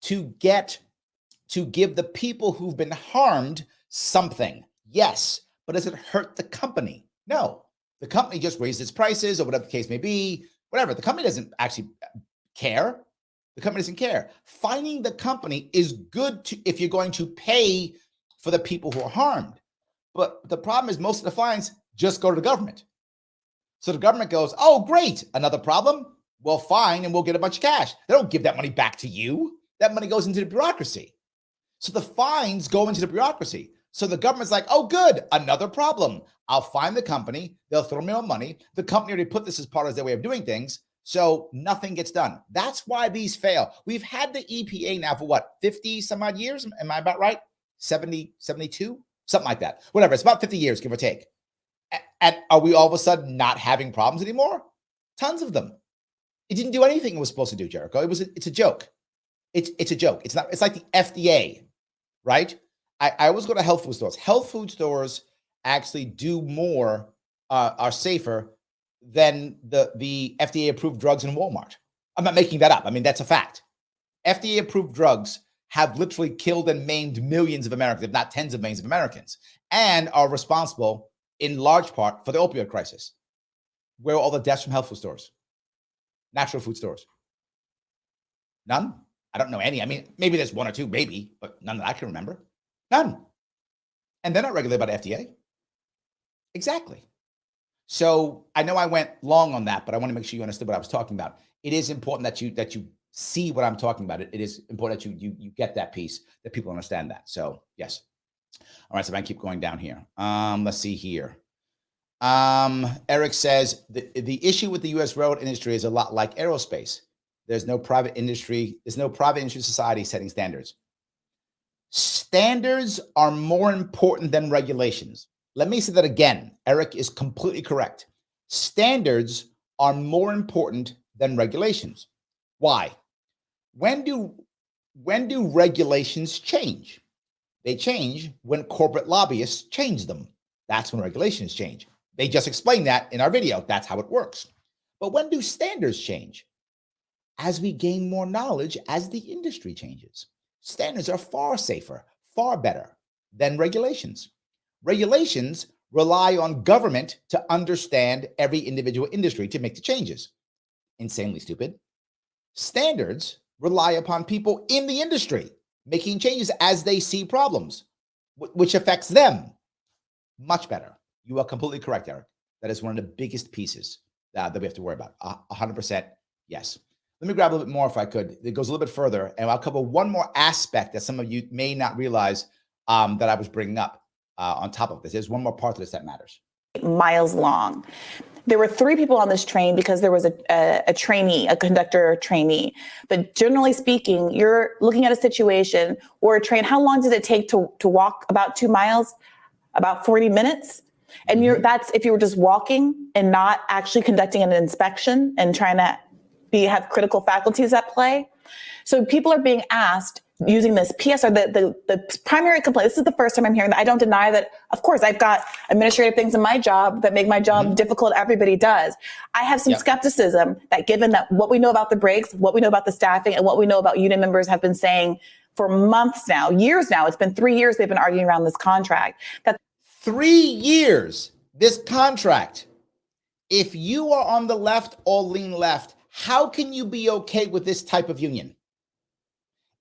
to give the people who've been harmed something. Yes, but does it hurt the company? No. The company just raised its prices, or whatever the case may be. Whatever. The company doesn't actually care. The company doesn't care. Fining the company is good if you're going to pay for the people who are harmed. But the problem is most of the fines just go to the government. So the government goes, oh, great, another problem? Well, fine, and we'll get a bunch of cash. They don't give that money back to you. That money goes into the bureaucracy. So the fines go into the bureaucracy. So the government's like, oh, good, another problem. I'll fine the company. They'll throw me more money. The company already put this as part of their way of doing things. So nothing gets done. That's why these fail. We've had the EPA now for what, 50 some odd years? Am I about right? 70, 72? Something like that. Whatever. It's about 50 years, give or take. And are we all of a sudden not having problems anymore? Tons of them. It didn't do anything it was supposed to do, Jericho. It's a joke. It's a joke. It's not. It's like the FDA, right? I always go to health food stores. Health food stores actually do more, are safer than the FDA approved drugs in Walmart. I'm not making that up. I mean, that's a fact. FDA approved drugs have literally killed and maimed millions of Americans, if not tens of millions of Americans, and are responsible in large part for the opioid crisis. Where are all the deaths from health food stores? Natural food stores? None? I don't know any. I mean, maybe there's one or two, maybe, but none that I can remember. None. And they're not regulated by the FDA. Exactly. So I know I went long on that, but I want to make sure you understood what I was talking about. It is important that you see what I'm talking about. It is important that you get that piece, that people understand that. So yes. All right, so I keep going down here. Let's see here. Eric says the issue with the U.S. railroad industry is a lot like aerospace. There's no private industry society setting standards. Standards are more important than regulations. Let me say that again. Eric is completely correct. Standards are more important than regulations. Why? When do regulations change? They change when corporate lobbyists change them. That's when regulations change. They just explained that in our video. That's how it works. But when do standards change? As we gain more knowledge, as the industry changes. Standards are far safer, far better than regulations. Regulations rely on government to understand every individual industry to make the changes. Insanely stupid. Standards rely upon people in the industry making changes as they see problems, which affects them. Much better. You are completely correct, Eric. That is one of the biggest pieces that we have to worry about. 100% yes. Let me grab a little bit more if I could. It goes a little bit further, and I'll cover one more aspect that some of you may not realize that I was bringing up on top of this. There's one more part to this that matters. Miles long. There were 3 people on this train because there was a trainee, a conductor trainee. But generally speaking, you're looking at a situation or a train. How long did it take to walk about 2 miles? About 40 minutes. And that's if you were just walking and not actually conducting an inspection and trying to have critical faculties at play. So people are being asked using this PSR, the primary complaint. This is the first time I'm hearing that. I don't deny that. Of course, I've got administrative things in my job that make my job difficult. Everybody does. I have some skepticism that given that what we know about the breaks, what we know about the staffing, and what we know about union members have been saying for months now, years now. It's been 3 years they've been arguing around this contract. 3 years, this contract. If you are on the left or lean left, how can you be okay with this type of union?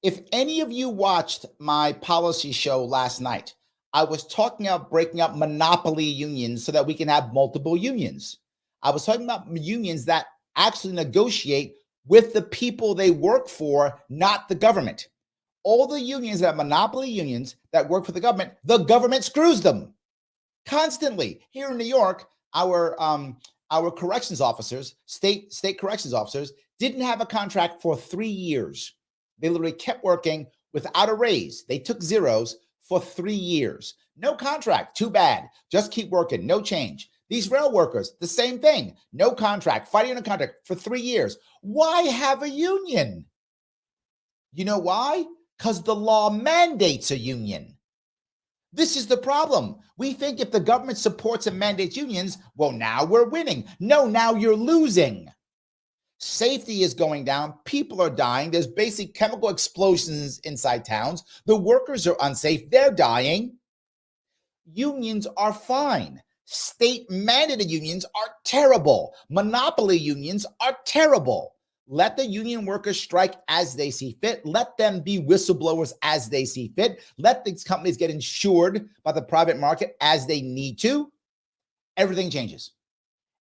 If any of you watched my policy show last night, I was talking about breaking up monopoly unions so that we can have multiple unions. I was talking about unions that actually negotiate with the people they work for, not the government. All the unions that are monopoly unions that work for the government screws them constantly. Here in New York, our corrections officers, state corrections officers, didn't have a contract for 3 years. They literally kept working without a raise. They took zeros for 3 years. No contract, too bad. Just keep working, no change. These rail workers, the same thing. No contract, fighting on a contract for 3 years. Why have a union? You know why? Because the law mandates a union. This is the problem. We think if the government supports and mandates unions, well, now we're winning. No, now you're losing. Safety is going down. People are dying. There's basic chemical explosions inside towns. The workers are unsafe. They're dying. Unions are fine. State mandated unions are terrible. Monopoly unions are terrible. Let the union workers strike as they see fit. Let them be whistleblowers as they see fit. Let these companies get insured by the private market as they need to. Everything changes.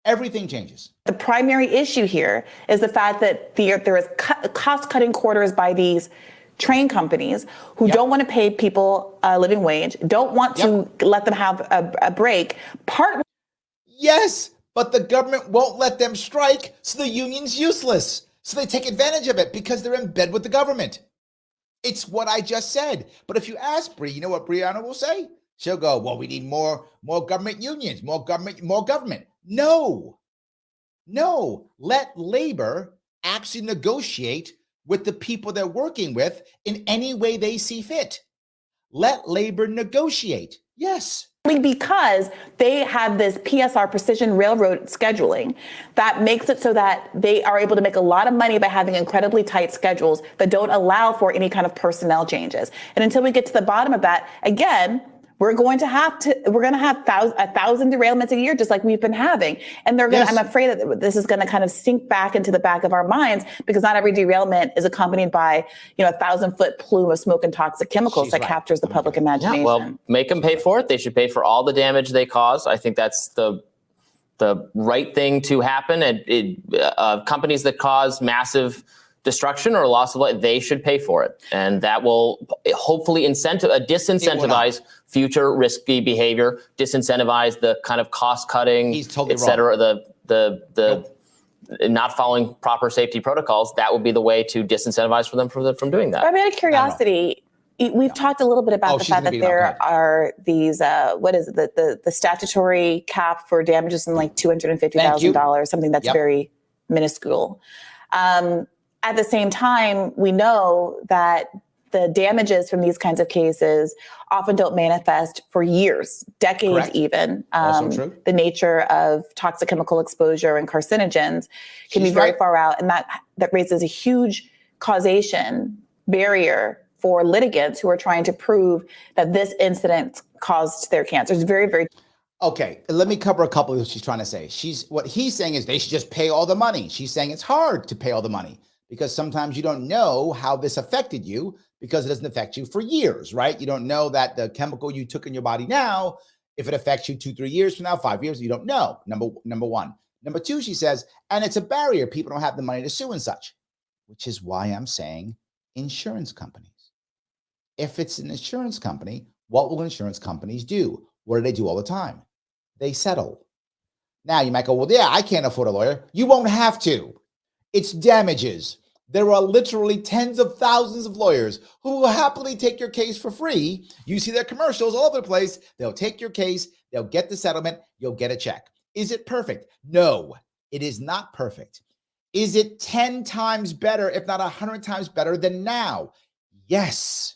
Everything changes. The primary issue here is the fact that there is cost-cutting quarters by these train companies who don't want to pay people a living wage, don't want to let them have a break. Yes, but the government won't let them strike, so the union's useless. So they take advantage of it because they're in bed with the government. It's what I just said. But if you ask Bree, you know what Brianna will say? She'll go, well, we need more government unions, more government. No. Let labor actually negotiate with the people they're working with in any way they see fit. Let labor negotiate. Yes. Because they have this PSR, precision railroad scheduling, that makes it so that they are able to make a lot of money by having incredibly tight schedules that don't allow for any kind of personnel changes. And until we get to the bottom of that, again, we're going to have 1,000 derailments a year, just like we've been having. And I'm afraid that this is going to kind of sink back into the back of our minds, because not every derailment is accompanied by, 1,000-foot plume of smoke and toxic chemicals captures the public imagination. Well, make them pay for it. They should pay for all the damage they cause. I think that's the right thing to happen. Companies that cause massive destruction or loss of life, they should pay for it. And that will hopefully disincentivize future risky behavior, disincentivize the kind of cost cutting, et cetera, the not following proper safety protocols. That would be the way to disincentivize from doing that. I'm out of curiosity. We've talked a little bit about the fact that there are these, the statutory cap for damages in like $250,000, something that's very minuscule. At the same time, we know that the damages from these kinds of cases often don't manifest for years, decades even. Also true. The nature of toxic chemical exposure and carcinogens can be very far out, and that raises a huge causation barrier for litigants who are trying to prove that this incident caused their cancer. It's very, very. Okay, let me cover a couple of what she's trying to say. What he's saying is they should just pay all the money. She's saying it's hard to pay all the money, because sometimes you don't know how this affected you, because it doesn't affect you for years, right? You don't know that the chemical you took in your body now, if it affects you 2-3 years from now, 5 years, you don't know. Number one. Number two, she says, and it's a barrier. People don't have the money to sue and such, which is why I'm saying insurance companies. If it's an insurance company, what will insurance companies do? What do they do all the time? They settle. Now you might go, well, yeah, I can't afford a lawyer. You won't have to. It's damages. There are literally tens of thousands of lawyers who will happily take your case for free. You see their commercials all over the place. They'll take your case. They'll get the settlement. You'll get a check. Is it perfect? No, it is not perfect. Is it 10 times better, if not 100 times better than now? Yes.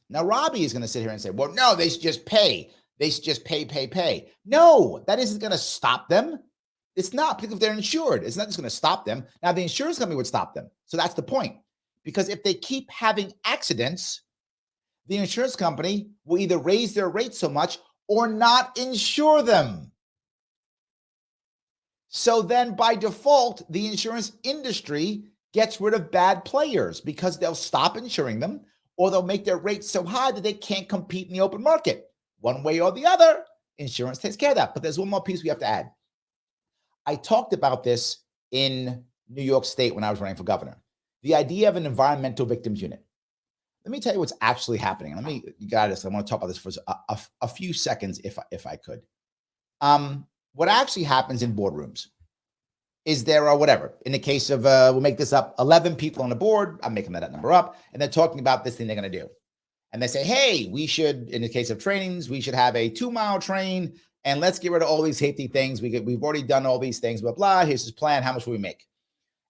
Now, Robbie is going to sit here and say, well, no, they should just pay. They should just pay. No, that isn't going to stop them. It's not, because if they're insured, it's not just going to stop them. Now, the insurance company would stop them. So that's the point. Because if they keep having accidents, the insurance company will either raise their rates so much or not insure them. So then by default, the insurance industry gets rid of bad players, because they'll stop insuring them, or they'll make their rates so high that they can't compete in the open market. One way or the other, insurance takes care of that. But there's one more piece we have to add. I talked about this in New York State when I was running for governor. The idea of an environmental victims unit. Let me tell you what's actually happening. I want to talk about this for a few seconds if I could. What actually happens in boardrooms is there are whatever. In the case of, we'll make this up, 11 people on the board. I'm making that number up. And they're talking about this thing they're going to do. And they say, hey, we should, in the case of trainings, we should have a 2-mile train. And let's get rid of all these safety things. We've already done all these things, blah, blah. Here's his plan. How much will we make?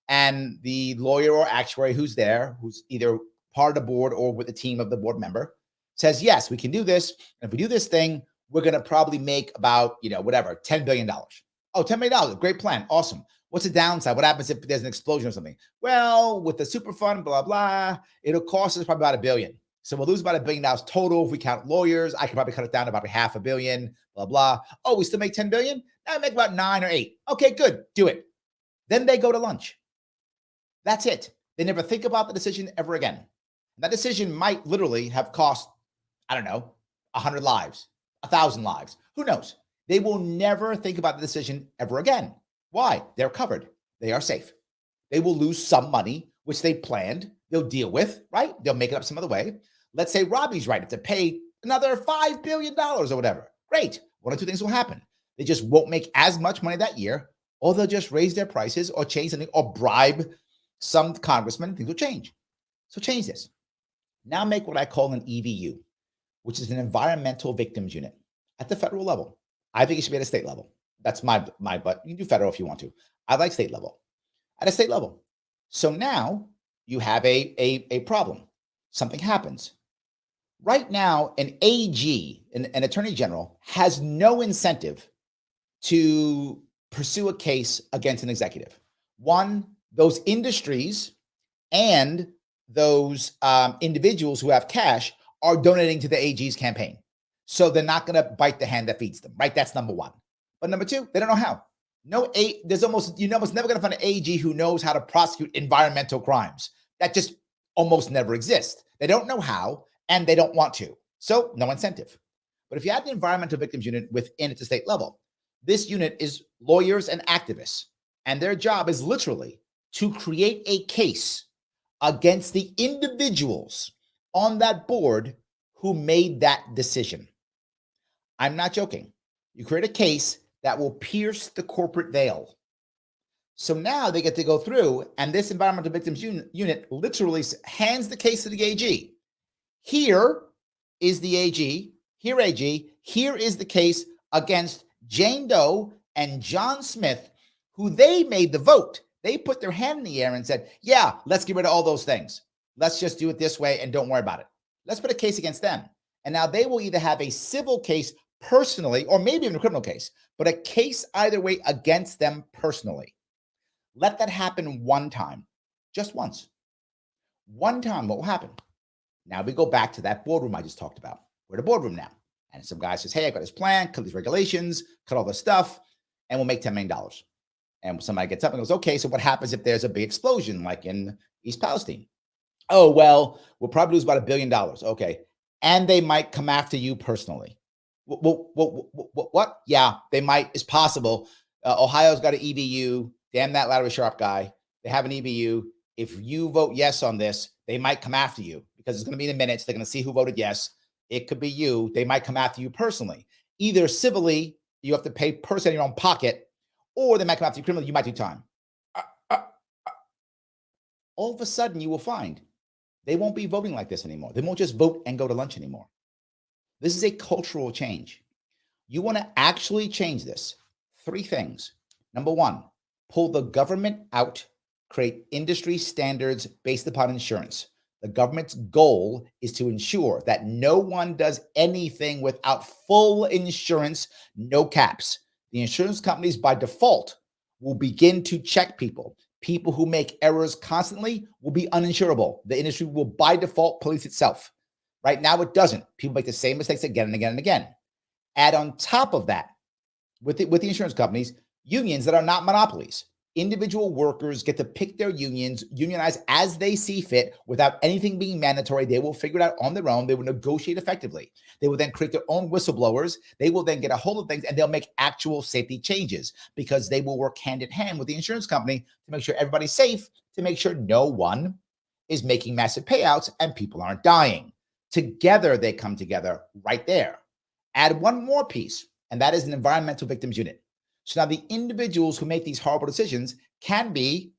And the lawyer or actuary who's there, who's either part of the board or with the team of the board member, says, yes, we can do this. And if we do this thing, we're going to probably make about, $10 billion. Oh, $10 billion. Great plan. Awesome. What's the downside? What happens if there's an explosion or something? Well, with the super fund, blah, blah, it'll cost us probably about $1 billion. So we'll lose about $1 billion total if we count lawyers. I could probably cut it down to about $500 million, blah, blah. Oh, we still make 10 billion? Now I make about 9 or 8. Okay, good. Do it. Then they go to lunch. That's it. They never think about the decision ever again. That decision might literally have cost, I don't know, 100 lives, 1,000 lives. Who knows? They will never think about the decision ever again. Why? They're covered. They are safe. They will lose some money, which they planned. They'll deal with, right? They'll make it up some other way. Let's say Robbie's right to pay another $5 billion or whatever. Great. One or two things will happen. They just won't make as much money that year, or they'll just raise their prices or change something or bribe some congressman and things will change. So change this. Now make what I call an EVU, which is an environmental victims unit at the federal level. I think it should be at a state level. That's my but you can do federal if you want to. I like state level. At a state level. So now you have a problem. Something happens. Right now, an AG, an attorney general, has no incentive to pursue a case against an executive. One, those industries and those individuals who have cash are donating to the AG's campaign. So they're not going to bite the hand that feeds them, right? That's number one. But number two, they don't know how. You're almost never going to find an AG who knows how to prosecute environmental crimes. That just almost never exists. They don't know how, and they don't want to. So no incentive. But if you add the environmental victims unit within at the state level, this unit is lawyers and activists, and their job is literally to create a case against the individuals on that board who made that decision. I'm not joking. You create a case that will pierce the corporate veil. So now they get to go through, and this environmental victims unit literally hands the case to the AG. Here is the AG. Here, AG. Here is the case against Jane Doe and John Smith, who they made the vote. They put their hand in the air and said, yeah, let's get rid of all those things. Let's just do it this way and don't worry about it. Let's put a case against them. And now they will either have a civil case personally, or maybe even a criminal case, but a case either way against them personally. Let that happen one time, just once. One time, what will happen? Now we go back to that boardroom I just talked about. We're at a boardroom now. And some guy says, hey, I got this plan, cut these regulations, cut all this stuff, and we'll make $10 million. And somebody gets up and goes, okay, so what happens if there's a big explosion like in East Palestine? Oh, well, we'll probably lose about $1 billion. Okay. And they might come after you personally. What? Yeah, they might. It's possible. Ohio's got an EVU. Damn that Larry Sharpe guy. They have an EVU. If you vote yes on this, they might come after you because it's going to be in the minutes. They're going to see who voted yes. It could be you. They might come after you personally. Either civilly, you have to pay personally in your own pocket, or they might come after you criminally. You might do time. All of a sudden, you will find they won't be voting like this anymore. They won't just vote and go to lunch anymore. This is a cultural change. You want to actually change this. 3 things. Number 1, pull the government out, create industry standards based upon insurance. The government's goal is to ensure that no one does anything without full insurance, no caps. The insurance companies by default will begin to check people. People who make errors constantly will be uninsurable. The industry will by default police itself. Right now it doesn't. People make the same mistakes again and again and again. Add on top of that, with the insurance companies, unions that are not monopolies. Individual workers get to pick their unions, unionize as they see fit without anything being mandatory. They will figure it out on their own. They will negotiate effectively. They will then create their own whistleblowers. They will then get a hold of things and they'll make actual safety changes because they will work hand in hand with the insurance company to make sure everybody's safe, to make sure no one is making massive payouts and people aren't dying. Together, they come together right there. Add one more piece, and that is an environmental victims unit. So now the individuals who make these horrible decisions can be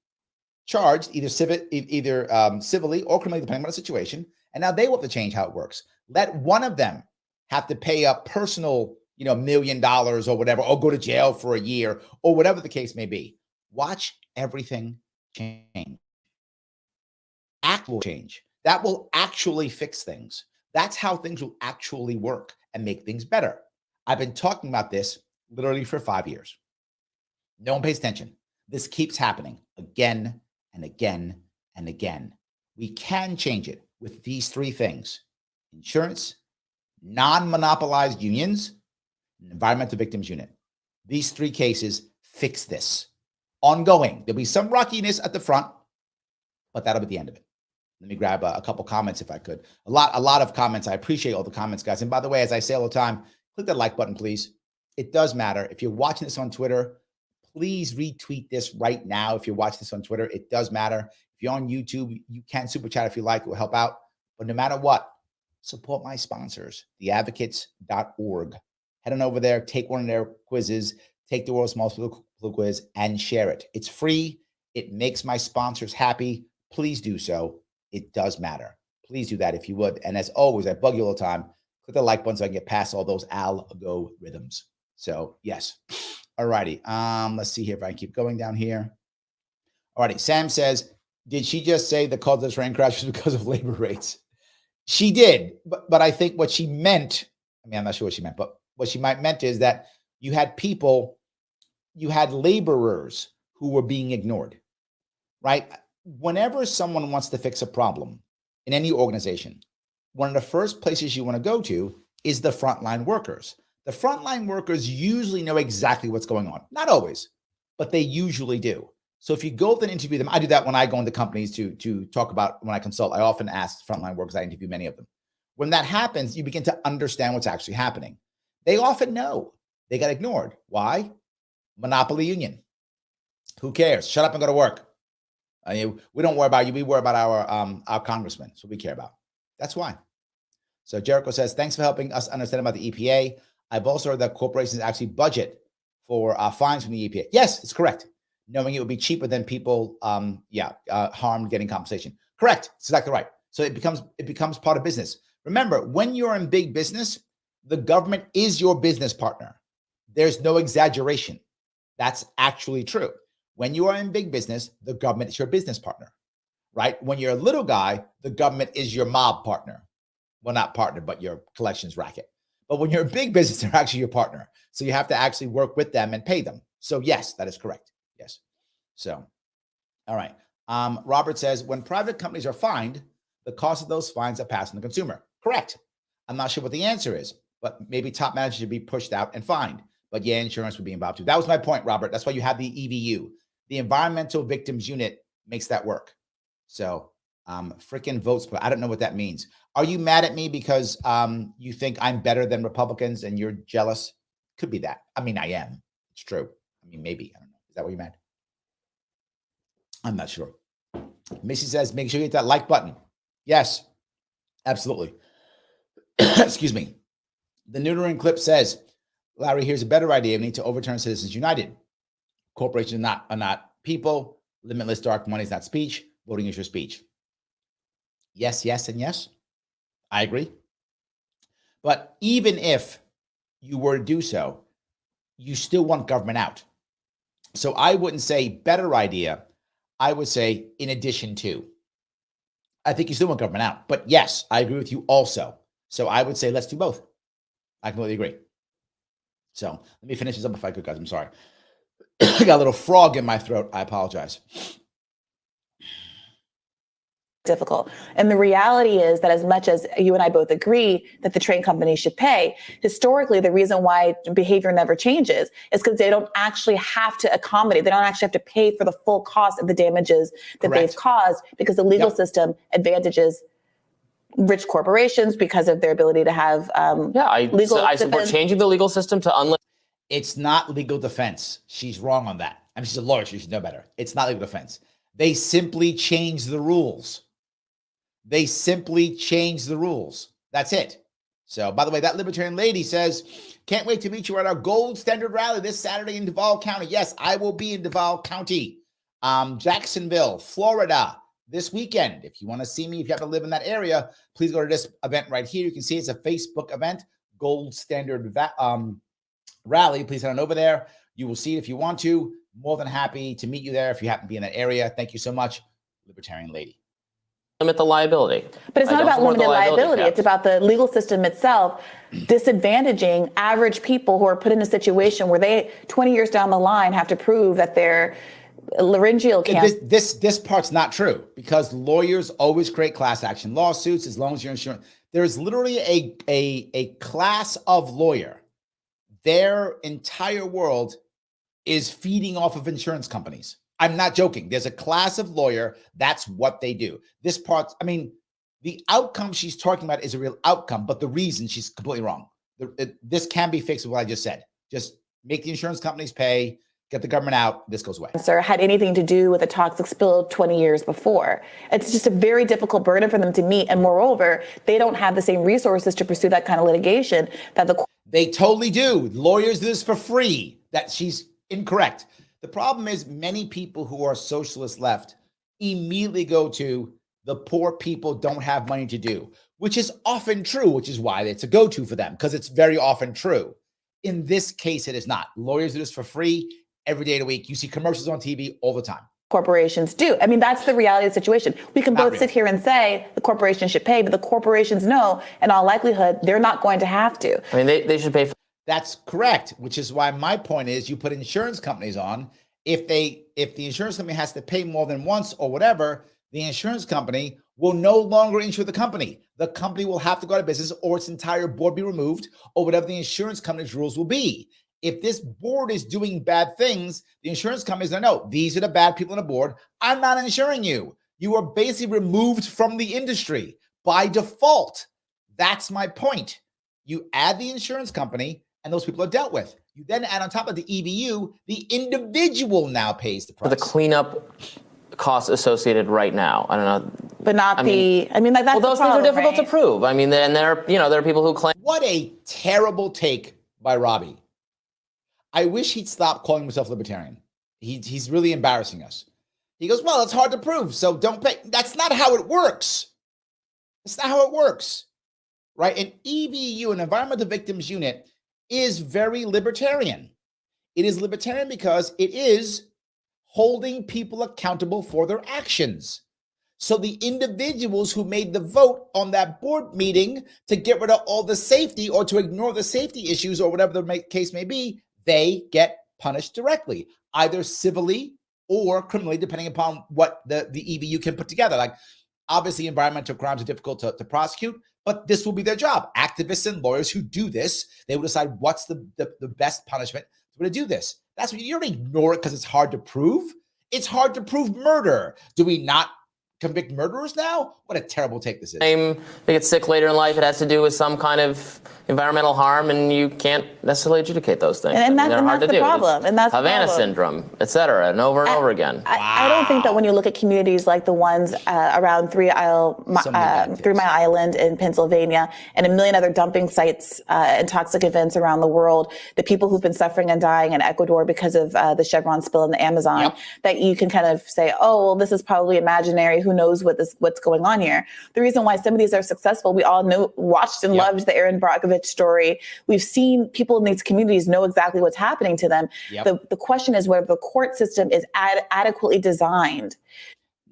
charged either civilly or criminally, depending on the situation. And now they will have to change how it works. Let one of them have to pay a personal, $1 million or whatever, or go to jail for a year or whatever the case may be. Watch everything change. Act will change. That will actually fix things. That's how things will actually work and make things better. I've been talking about this literally for 5 years. No one pays attention. This keeps happening again and again and again. We can change it with these 3 things. insurance, non-monopolized unions, and environmental victims unit. These 3 cases fix this. Ongoing. There'll be some rockiness at the front, but that'll be the end of it. Let me grab a couple comments if I could. A lot of comments. I appreciate all the comments, guys. And by the way, as I say all the time, click that like button, please. It does matter. If you're watching this on Twitter, please retweet this right now. If you're watching this on Twitter, it does matter. If you're on YouTube, you can super chat if you like. It will help out. But no matter what, support my sponsors, theadvocates.org. Head on over there, take one of their quizzes, take the World's Smallest Political Quiz, and share it. It's free. It makes my sponsors happy. Please do so. It does matter. Please do that if you would. And as always, I bug you all the time. Click the like button so I can get past all those algorithms. So yes. All righty. Let's see here if I can keep going down here. All righty. Sam says, did she just say the cause of the train crash was because of labor rates? She did. But I think what she meant, I'm not sure what she meant, but what she might meant is that you had laborers who were being ignored, right? Whenever someone wants to fix a problem in any organization, one of the first places you want to go to is the frontline workers. The frontline workers usually know exactly what's going on. Not always, but they usually do. So if you go up and interview them, I do that when I go into companies to talk about, when I consult, I often ask frontline workers, I interview many of them. When that happens, you begin to understand what's actually happening. They often know they got ignored. Why? Monopoly union. Who cares? Shut up and go to work. We don't worry about you. We worry about our congressman. That's what we care about. That's why. So Jericho says, thanks for helping us understand about the EPA. I've also heard that corporations actually budget for fines from the EPA. Yes, it's correct. Knowing it would be cheaper than people harmed getting compensation. Correct. It's exactly right. So it becomes part of business. Remember, when you're in big business, the government is your business partner. There's no exaggeration. That's actually true. When you are in big business, the government is your business partner, right? When you're a little guy, the government is your mob partner. Well, not partner, but your collections racket. But when you're a big business, they're actually your partner. So you have to actually work with them and pay them. So yes, that is correct. Yes. So, all right. Robert says, when private companies are fined, the cost of those fines are passed on the consumer. Correct. I'm not sure what the answer is, but maybe top managers should be pushed out and fined. But yeah, insurance would be involved too. That was my point, Robert. That's why you have the EVU. The Environmental Victims Unit makes that work. So freaking votes, but I don't know what that means. Are you mad at me because you think I'm better than Republicans and you're jealous? Could be that. I mean, I am. It's true. I mean, maybe. I don't know. Is that what you meant? I'm not sure. Missy says, make sure you hit that like button. Yes, absolutely. Excuse me. The neutering clip says, Larry, here's a better idea. We need to overturn Citizens United. Corporations are not people. Limitless dark money is not speech. Voting is your speech. Yes, yes, and yes. I agree. But even if you were to do so, you still want government out. So I wouldn't say better idea. I would say in addition to. I think you still want government out. But yes, I agree with you also. So I would say let's do both. I completely agree. So let me finish this up if I could, guys. I'm sorry. I got a little frog in my throat. I apologize. Difficult. And the reality is that as much as you and I both agree that the train companies should pay, historically, the reason why behavior never changes is because they don't actually have to accommodate. They don't actually have to pay for the full cost of the damages that Correct. they've caused because the legal system advantages rich corporations because of their ability to have legal I support defense. changing the legal system to unlimited. It's not legal defense. She's wrong on that. I mean, she's a lawyer. She should know better. It's not legal defense. They simply change the rules. They simply change the rules. That's it. So, by the way, that libertarian lady says, can't wait to meet you at our Gold Standard Rally this Saturday in Duval County. Yes, I will be in Duval County, Jacksonville, Florida, this weekend. If you want to see me, if you have to live in that area, please go to this event right here. You can see it's a Facebook event, Gold Standard Rally. Please head on over there. You will see it if you want to. More than happy to meet you there if you happen to be in that area. Thank you so much, libertarian lady. Limit the liability. But it's not about limited liability. It's about the legal system itself disadvantaging average people who are put in a situation where they, 20 years down the line, have to prove that their laryngeal cancer. This part's not true because lawyers always create class action lawsuits as long as you're insurance. There's literally a class of lawyer. Their entire world is feeding off of insurance companies. I'm not joking. There's a class of lawyer. That's what they do. This part, I mean, the outcome she's talking about is a real outcome, but the reason she's completely wrong. This can be fixed with what I just said. Just make the insurance companies pay, get the government out, this goes away. Sir, had anything to do with a toxic spill 20 years before. It's just a very difficult burden for them to meet. And moreover, they don't have the same resources to pursue that kind of litigation that they totally do. Lawyers do this for free. That she's incorrect. The problem is many people who are socialist left immediately go to the poor people don't have money to do, which is often true, which is why it's a go-to for them, because it's very often true. In this case, it is not. Lawyers do this for free every day of the week. You see commercials on TV all the time. Corporations do. I mean, that's the reality of the situation. We can both sit here and say the corporation should pay, but the corporations know, in all likelihood, they're not going to have to. I mean, they should pay. That's correct, which is why my point is you put insurance companies on. If the insurance company has to pay more than once or whatever, the insurance company will no longer insure the company. The company will have to go out of business or its entire board be removed or whatever the insurance company's rules will be. If this board is doing bad things, the insurance companies don't know. These are the bad people on the board. I'm not insuring you. You are basically removed from the industry by default. That's my point. You add the insurance company and those people are dealt with. You then add on top of the EBU, the individual now pays the price. For the cleanup costs associated right now. I don't know. But not that's well, those things are difficult to prove. I mean, and there are people who claim. What a terrible take by Robbie. I wish he'd stop calling himself libertarian. He's really embarrassing us. He goes, well, it's hard to prove, so don't pay. That's not how it works. That's not how it works, right? An EVU, an Environmental Victims Unit, is very libertarian. It is libertarian because it is holding people accountable for their actions. So the individuals who made the vote on that board meeting to get rid of all the safety or to ignore the safety issues or whatever the case may be, they get punished directly, either civilly or criminally, depending upon what the EVU can put together. Like, obviously, environmental crimes are difficult to prosecute, but this will be their job. Activists and lawyers who do this, they will decide what's the best punishment to do this. That's what you don't ignore it because it's hard to prove. It's hard to prove murder. Do we not convict murderers now? What a terrible take this is. They get sick later in life. It has to do with some kind of environmental harm, and you can't necessarily adjudicate those things. And that's the problem. And that's Havana syndrome, et cetera, and over again. I don't think that when you look at communities like the ones around 3 Mile Island in Pennsylvania and a million other dumping sites and toxic events around the world, the people who've been suffering and dying in Ecuador because of the Chevron spill in the Amazon, that you can kind of say, oh, well, this is probably imaginary. Who knows what's going on here? The reason why some of these are successful, we all watched and loved the Aaron Brockovich story. We've seen people in these communities know exactly what's happening to them. The question is whether the court system is adequately designed.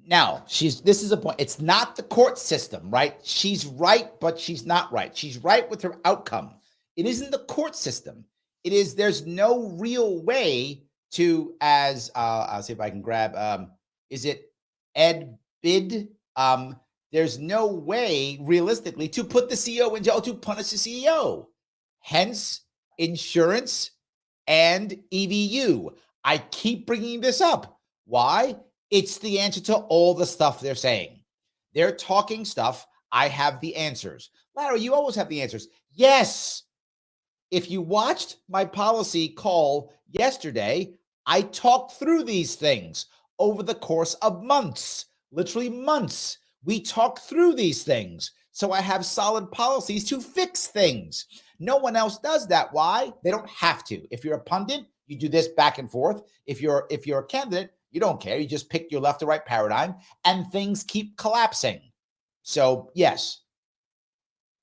Now, this is a point. It's not the court system, right? She's right, but she's not right. She's right with her outcome. It isn't the court system. It is, there's no real way to, as I'll see if I can grab, is it Ed Bid? There's no way realistically to put the CEO in jail to punish the CEO. Hence, insurance and EVU. I keep bringing this up. Why? It's the answer to all the stuff they're saying. They're talking stuff. I have the answers. Larry, you always have the answers. Yes. If you watched my policy call yesterday, I talked through these things over the course of months, literally months. We talk through these things. So I have solid policies to fix things. No one else does that. Why? They don't have to. If you're a pundit, you do this back and forth. If you're a candidate, you don't care. You just pick your left or right paradigm and things keep collapsing. So yes.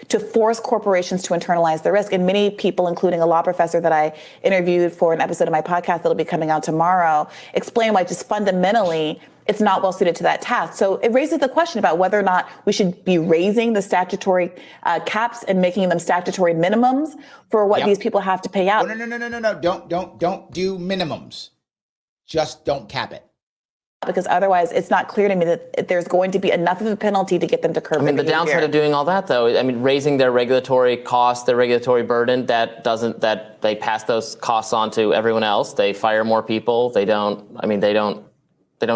To force corporations to internalize the risk. And many people, including a law professor that I interviewed for an episode of my podcast that'll be coming out tomorrow, explain why just fundamentally it's not well suited to that task. So it raises the question about whether or not we should be raising the statutory caps and making them statutory minimums for what these people have to pay out. No. Don't do minimums. Just don't cap it. because otherwise it's not clear to me that there's going to be enough of a penalty to get them to curb. I mean, the downside of doing all that, though, I mean, raising their regulatory costs, their regulatory burden, that they pass those costs on to everyone else. They fire more people. They don't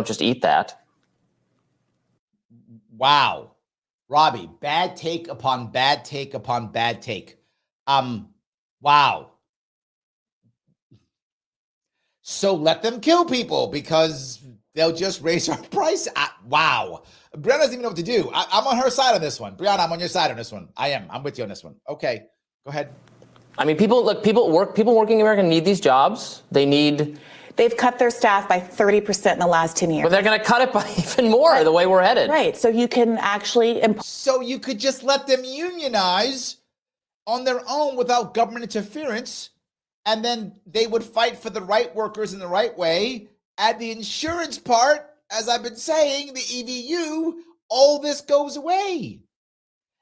just eat that. Wow. Robbie, bad take upon bad take upon bad take. Wow. So let them kill people because they'll just raise our price. Wow. Brianna doesn't even know what to do. I'm on her side on this one. Brianna, I'm on your side on this one. I am. I'm with you on this one. Okay, go ahead. I mean, people working in America need these jobs. They've cut their staff by 30% in the last 10 years. But they're going to cut it by even more the way we're headed. Right. So you can actually. So you could just let them unionize on their own without government interference, and then they would fight for the right workers in the right way. Add the insurance part, as I've been saying, the EVU, all this goes away.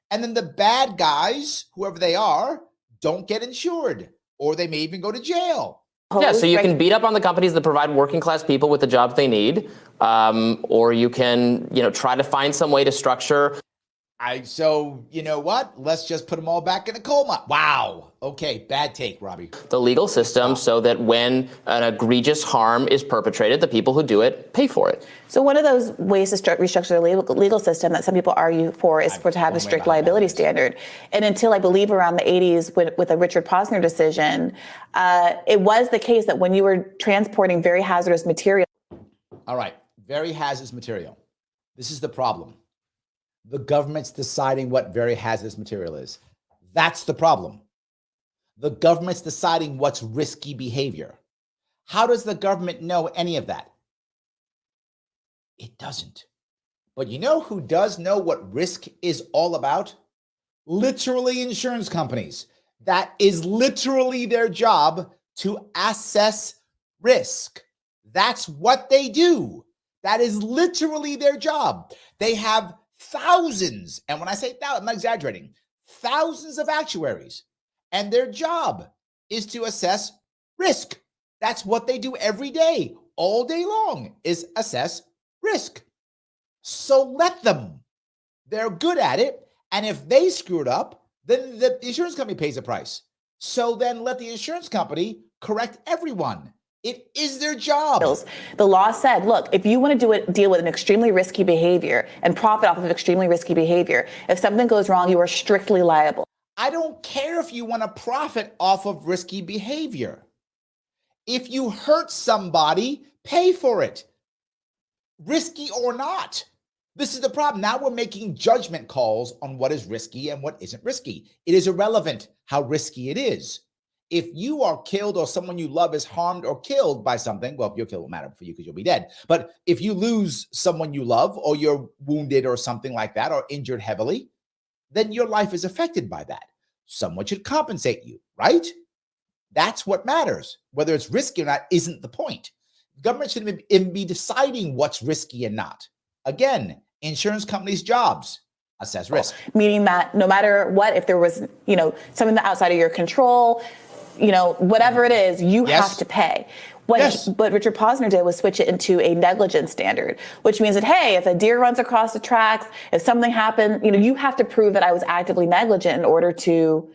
And then the bad guys, whoever they are, don't get insured, or they may even go to jail. Yeah, so you can beat up on the companies that provide working class people with the jobs they need, or you can, try to find some way to structure. So you know what? Let's just put them all back in the coal mine. Wow. Okay, bad take, Robbie. The legal system so that when an egregious harm is perpetrated, the people who do it pay for it. So one of those ways to restructure the legal system that some people argue for is to have a strict liability standard. And until I believe around the 80s with the Richard Posner decision, it was the case that when you were transporting very hazardous material. All right, very hazardous material. This is the problem. The government's deciding what very hazardous material is. That's the problem. The government's deciding what's risky behavior. How does the government know any of that? It doesn't. But you know who does know what risk is all about? Literally insurance companies. That is literally their job, to assess risk. That's what they do. That is literally their job. They have thousands, and when I say thousands, I'm not exaggerating, thousands of actuaries, and their job is to assess risk. That's what they do every day, all day long, is assess risk. So let them. They're good at it, and if they screw it up, then the insurance company pays the price. So then let the insurance company correct everyone. It is their job. The law said, look, if you want to deal with an extremely risky behavior and profit off of extremely risky behavior, if something goes wrong, you are strictly liable. I don't care if you want to profit off of risky behavior. If you hurt somebody, pay for it, risky or not. This is the problem. Now we're making judgment calls on what is risky and what isn't risky. It is irrelevant how risky it is. If you are killed or someone you love is harmed or killed by something, well, if you're killed, it won't matter for you because you'll be dead. But if you lose someone you love, or you're wounded or something like that, or injured heavily, then your life is affected by that. Someone should compensate you, right? That's what matters. Whether it's risky or not isn't the point. Government shouldn't even be deciding what's risky and not. Again, insurance companies' jobs. Assess risk. Meaning that no matter what, if there was, something that's outside of your control, whatever it is, you have to pay. What Richard Posner did was switch it into a negligence standard, which means that, hey, if a deer runs across the tracks, if something happened, you have to prove that I was actively negligent in order to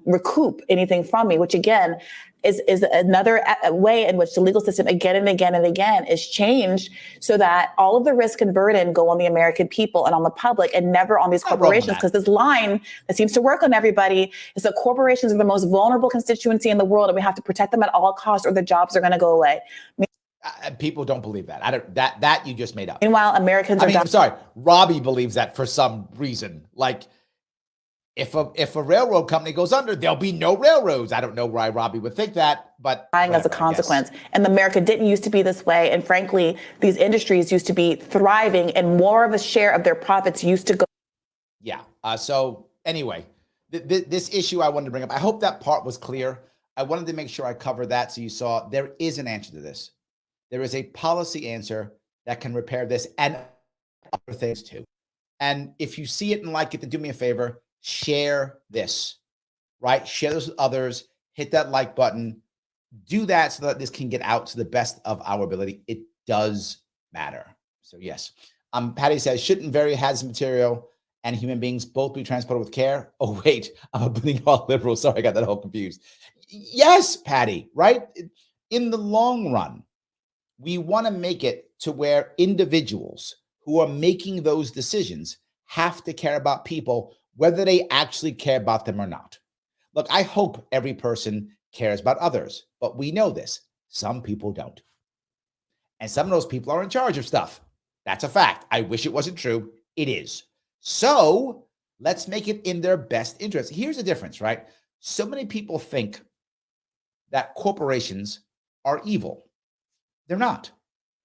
recoup anything from me, which again is another way in which the legal system again and again and again is changed so that all of the risk and burden go on the American people and on the public and never on these corporations. Because this line that seems to work on everybody is that corporations are the most vulnerable constituency in the world, and we have to protect them at all costs or their jobs are going to go away. People don't believe that. That you just made up. Meanwhile, Americans I'm sorry. Robbie believes that for some reason. Like, if a railroad company goes under, there'll be no railroads. I don't know why Robbie would think that, but dying as a consequence. And America didn't used to be this way. And frankly, these industries used to be thriving, and more of a share of their profits used to go. Yeah. So anyway, this issue I wanted to bring up, I hope that part was clear. I wanted to make sure I covered that so you saw there is an answer to this. There is a policy answer that can repair this and other things too. And if you see it and like it, then do me a favor. Share this, right? Share this with others. Hit that like button. Do that so that this can get out to the best of our ability. It does matter. So yes. Patty says, shouldn't very hazardous material and human beings both be transported with care? Oh, wait, I'm a bleeding heart liberal. Sorry, I got that all confused. Yes, Patty, right? In the long run, we want to make it to where individuals who are making those decisions have to care about people, whether they actually care about them or not. Look, I hope every person cares about others, but we know this. Some people don't. And some of those people are in charge of stuff. That's a fact. I wish it wasn't true. It is. So let's make it in their best interest. Here's the difference, right? So many people think that corporations are evil. They're not.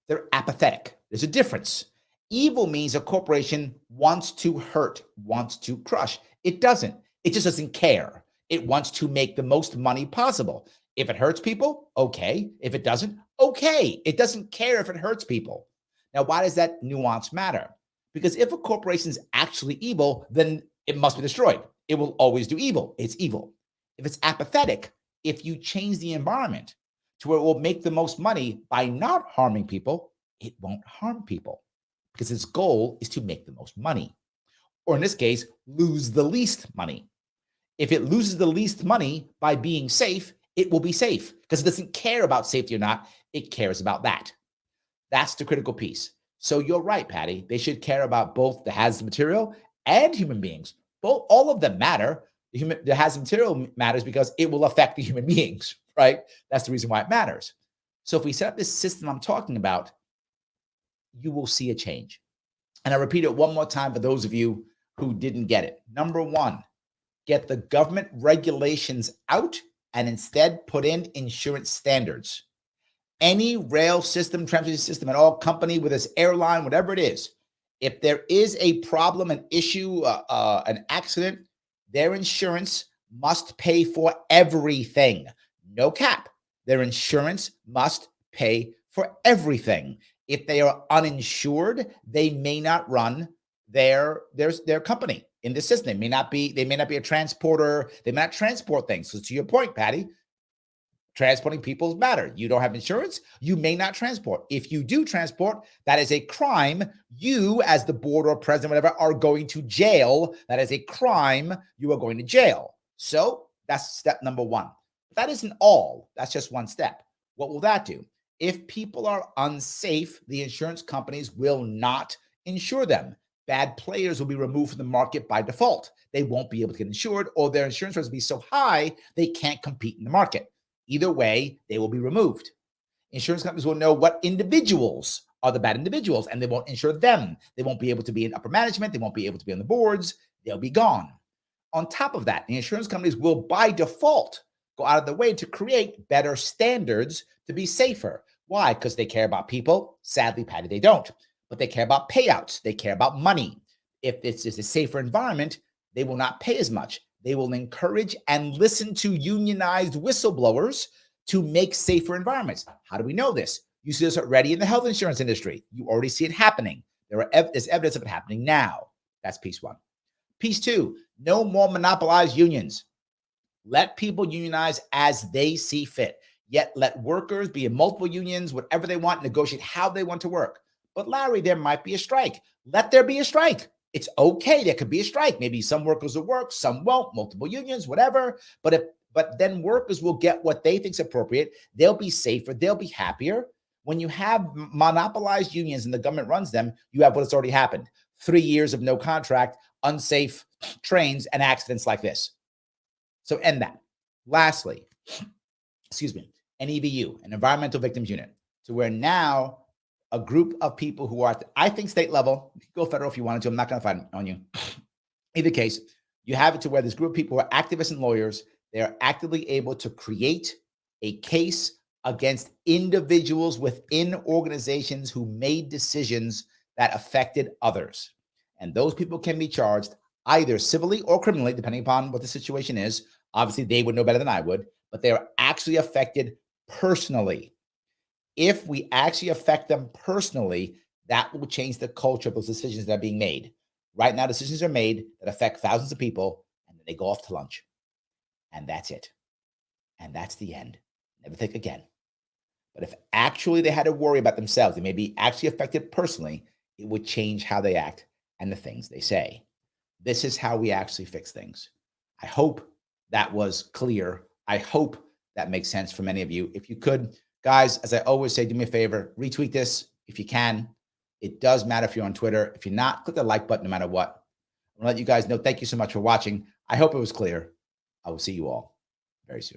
They're apathetic. There's a difference. Evil means a corporation wants to hurt, wants to crush. It doesn't. It just doesn't care. It wants to make the most money possible. If it hurts people, okay. If it doesn't, okay. It doesn't care if it hurts people. Now, why does that nuance matter? Because if a corporation is actually evil, then it must be destroyed. It will always do evil. It's evil. If it's apathetic, if you change the environment to where it will make the most money by not harming people, it won't harm people because its goal is to make the most money. Or in this case, lose the least money. If it loses the least money by being safe, it will be safe because it doesn't care about safety or not. It cares about that. That's the critical piece. So you're right, Patty. They should care about both the hazardous material and human beings. Both, all of them matter. The hazardous material matters because it will affect the human beings, right? That's the reason why it matters. So if we set up this system I'm talking about, you will see a change. And I repeat it one more time for those of you who didn't get it. Number one, get the government regulations out and instead put in insurance standards. Any rail system, transportation system at all, company with this airline, whatever it is, if there is a problem, an issue, an accident, their insurance must pay for everything. No cap. Their insurance must pay for everything. If they are uninsured, they may not run their company in the system. They may not be a transporter. They may not transport things. So to your point, Patty, transporting people matter. You don't have insurance, you may not transport. If you do transport, that is a crime. You, as the board or president, whatever, are going to jail. That is a crime. You are going to jail. So that's step number one. But that isn't all. That's just one step. What will that do? If people are unsafe, the insurance companies will not insure them. Bad players will be removed from the market by default. They won't be able to get insured, or their insurance rates will be so high they can't compete in the market. Either way, they will be removed. Insurance companies will know what individuals are the bad individuals, and they won't insure them. They won't be able to be in upper management. They won't be able to be on the boards. They'll be gone. On top of that, the insurance companies will, by default, go out of their way to create better standards to be safer. Why? Because they care about people. Sadly, Patty, they don't. But they care about payouts. They care about money. If it's a safer environment, they will not pay as much. They will encourage and listen to unionized whistleblowers to make safer environments. How do we know this? You see this already in the health insurance industry. You already see it happening. There's evidence of it happening now. That's piece one. Piece two, no more monopolized unions. Let people unionize as they see fit. Yet let workers be in multiple unions, whatever they want, negotiate how they want to work. But Larry, there might be a strike. Let there be a strike. It's okay. There could be a strike. Maybe some workers will work, some won't, multiple unions, whatever. But then workers will get what they think is appropriate. They'll be safer. They'll be happier. When you have monopolized unions and the government runs them, you have what's already happened. 3 years of no contract, unsafe trains, and accidents like this. So end that. Lastly, an EVU, an Environmental Victims Unit, to where now a group of people who are at, I think, state level, you can go federal if you wanted to. I'm not going to fight on you. Either case, you have it to where this group of people who are activists and lawyers, they are actively able to create a case against individuals within organizations who made decisions that affected others. And those people can be charged either civilly or criminally, depending upon what the situation is. Obviously, they would know better than I would, but they are actually affected personally. If we actually affect them personally, that will change the culture of those decisions that are being made. Right now, decisions are made that affect thousands of people, and then they go off to lunch. And that's it. And that's the end. Never think again. But if actually they had to worry about themselves, they may be actually affected personally, it would change how they act and the things they say. This is how we actually fix things. I hope that was clear. I hope that makes sense for many of you. If you could, guys, as I always say, do me a favor, retweet this if you can. It does matter if you're on Twitter. If you're not, click the like button no matter what. I'm going to let you guys know. Thank you so much for watching. I hope it was clear. I will see you all very soon.